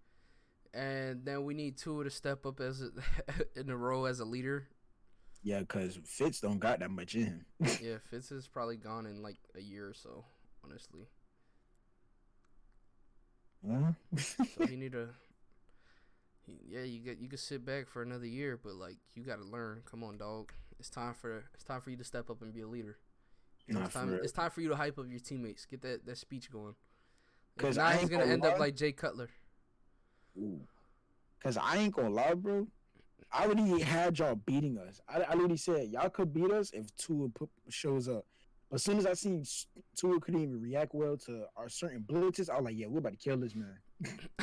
And then we need Tua to step up in the role as a leader. Yeah, because Fitz don't got that much in him. Yeah, Fitz is probably gone in like a year or so, honestly. So you need to. Yeah, you could sit back for another year, but like you got to learn. Come on, dog. It's time for you to step up and be a leader. It's time for you to hype up your teammates. Get that speech going. Because now he's gonna end up like Jay Cutler. Ooh. Cause I ain't gonna lie, bro. I already had y'all beating us. I already said y'all could beat us if Tua shows up. But as soon as I seen Tua couldn't even react well to our certain blitzes, I was like, yeah, we're about to kill this man.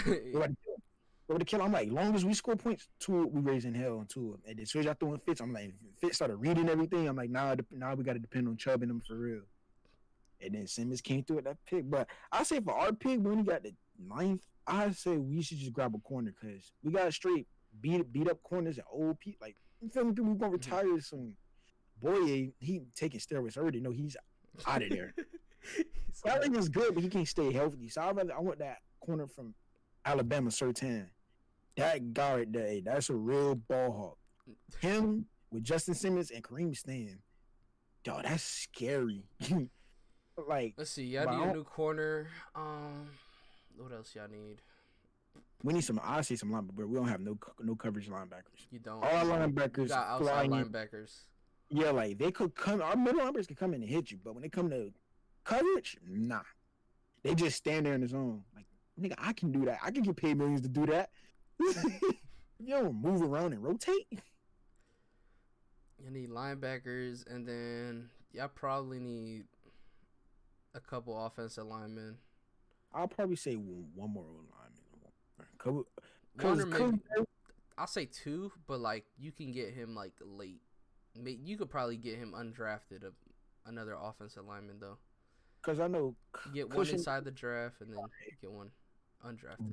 We're about to kill him. I'm like, long as we score points, Tua, we raising hell on Tua. And as soon as y'all throwing Fitz, I'm like, Fitz started reading everything. I'm like, nah, we got to depend on Chubb and them for real. And then Simmons came through with that pick. But I say for our pick, we only got the 9th. I say we should just grab a corner because we got straight beat up corners and old people. Like, you feel me? We're going to retire soon. Boy, he taking steroids. I already know he's out of there. That nigga's good, but he can't stay healthy. So I want that corner from Alabama Sertan. That guard, that's a real ball hawk. Him with Justin Simmons and Kareem Stan. Yo, that's scary. Like, let's see. Y'all need a new corner. What else y'all need? We need some. I see some linebackers, but we don't have no coverage linebackers. You don't. All our linebackers you got outside linebackers. Yeah, like they could come. Our middle linebackers could come in and hit you, but when they come to coverage, nah. They just stand there in the zone. Like, nigga, I can do that. I can get paid millions to do that. You don't move around and rotate. You need linebackers, and then y'all probably need a couple offensive linemen. I'll probably say one more lineman. One or maybe, I'll say two, but like you can get him like late. You could probably get him undrafted. Another offensive lineman though. Because I know you get one inside the draft, and then you get one undrafted.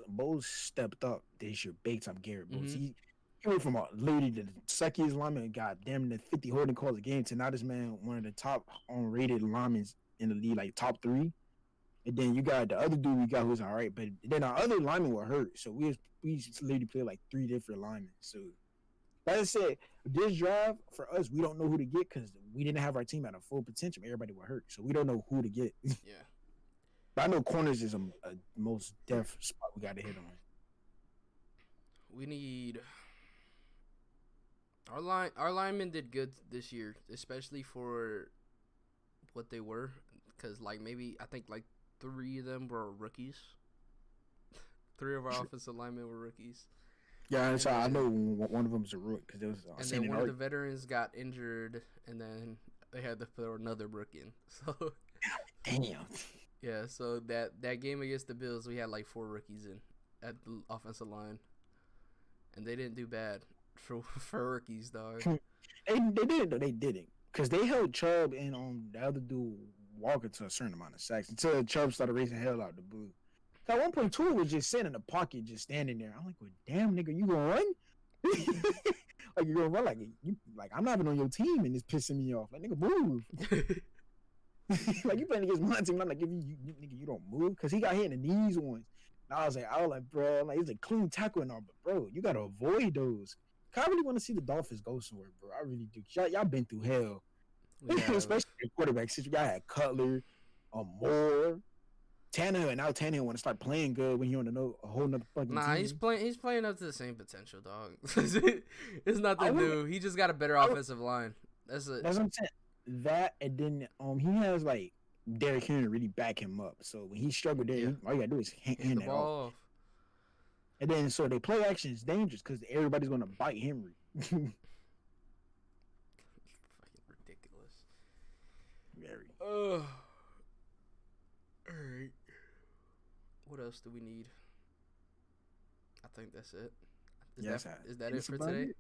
Bowles stepped up this year big time. Garrett Bowles. He went from literally the second lineman and got damn near 50 holding calls a game to now this man one of the top rated linemen in the league, like top 3. And then you got the other dude we got who's all right, but then our other linemen were hurt, so we literally played like 3 different linemen. So like I said, this drive for us, we don't know who to get because we didn't have our team at a full potential. Everybody was hurt, so we don't know who to get. Yeah, but I know corners is a most def spot we got to hit on. We need our linemen did good this year, especially for what they were, because like maybe I think like 3 of them were rookies. 3 of our offensive linemen were rookies. Yeah, so I know one of them is a rook because there was. And then one of the veterans got injured, and then they had to throw another rook in. So, damn. Yeah, so that game against the Bills, we had like 4 rookies in at the offensive line, and they didn't do bad for rookies, dog. They didn't because they held Chubb and the other dude Walker to a certain amount of sacks until Chubb started racing hell out the blue. At one point, Tua was just sitting in the pocket, just standing there. I'm like, well, damn, nigga, you gonna run? Like, you gonna run like I'm not even on your team, and it's pissing me off. Like, nigga, move. Like, you playing against my team. I'm like, if nigga, you don't move, because he got hit in the knees once. And I was like, bro, like, it's a clean tackle and all, but bro, you gotta avoid those. I really want to see the Dolphins go somewhere, bro. I really do. Y'all been through hell, especially the quarterback situation. Y'all had Cutler, Moore. Tannehill, and now Tannehill want to start playing good when he on a whole nother fucking team. He's playing up to the same potential, dog. It's nothing new. He just got a better offensive line. That's what I'm saying. That, and then he has like Derrick Henry really back him up. So when he struggled there, all you gotta do is hand the ball off. And then so they play action is dangerous because everybody's gonna bite Henry. Fucking ridiculous. Very. All right. What else do we need? I think that's it. Is that it for today?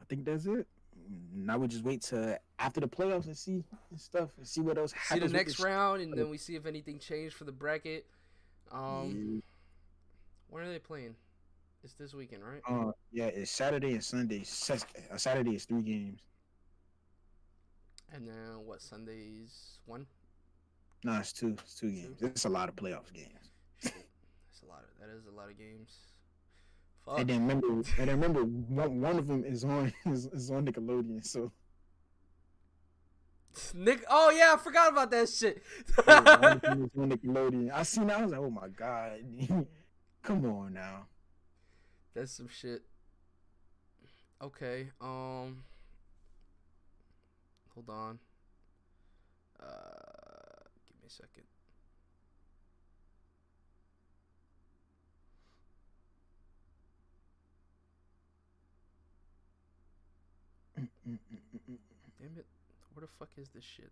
I think that's it. Now we just wait till after the playoffs and see what else happens. See the next round, and then we see if anything changed for the bracket. When are they playing? It's this weekend, right? Yeah, it's Saturday and Sunday. Saturday is 3 games. And then what? Sunday's 1? No, it's 2. It's 2 games. It's a lot of playoffs games. That is a lot of games. Fuck. And then remember, one of them is on Nickelodeon. So Nick, oh yeah, I forgot about that shit. One of them is on Nickelodeon. I seen that. I was like, oh my god, come on now. That's some shit. Okay. Hold on. Give me a second. Damn it. Where the fuck is this shit?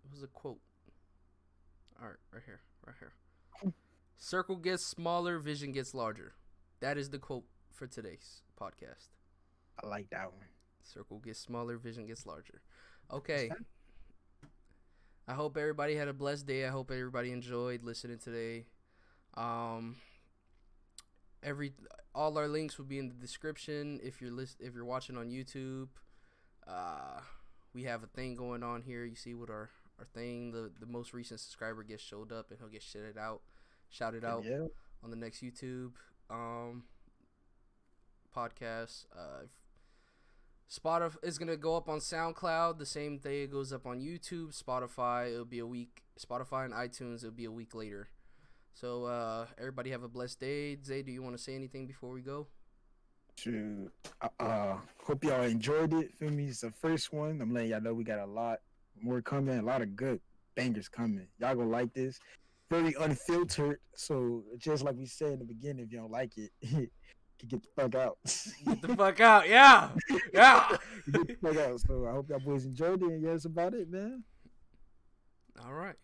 It was a quote. Alright, right here. Circle gets smaller, vision gets larger. That is the quote for today's podcast. I like that one. Circle gets smaller, vision gets larger. Okay. I hope everybody had a blessed day. I hope everybody enjoyed listening today. All our links will be in the description. If you're watching on YouTube, we have a thing going on here. You see what our thing, the most recent subscriber gets showed up, and he'll get shitted out. shout it out Yeah. on the next YouTube podcast. Spotify is gonna go up on SoundCloud the same day it goes up on YouTube. Spotify, it'll be a week. Spotify and iTunes, it'll be a week later. So everybody have a blessed day. Zay, do you want to say anything before we go? Shoot. Hope y'all enjoyed it. Feel me? It's the first one. I'm letting y'all know we got a lot more coming. A lot of good bangers coming. Y'all gonna like this. Very unfiltered. So just like we said in the beginning, if you don't like it, you can get the fuck out. Get the fuck out. Yeah. Yeah. Get the fuck out. So I hope y'all boys enjoyed it. And yeah, that's about it, man. All right.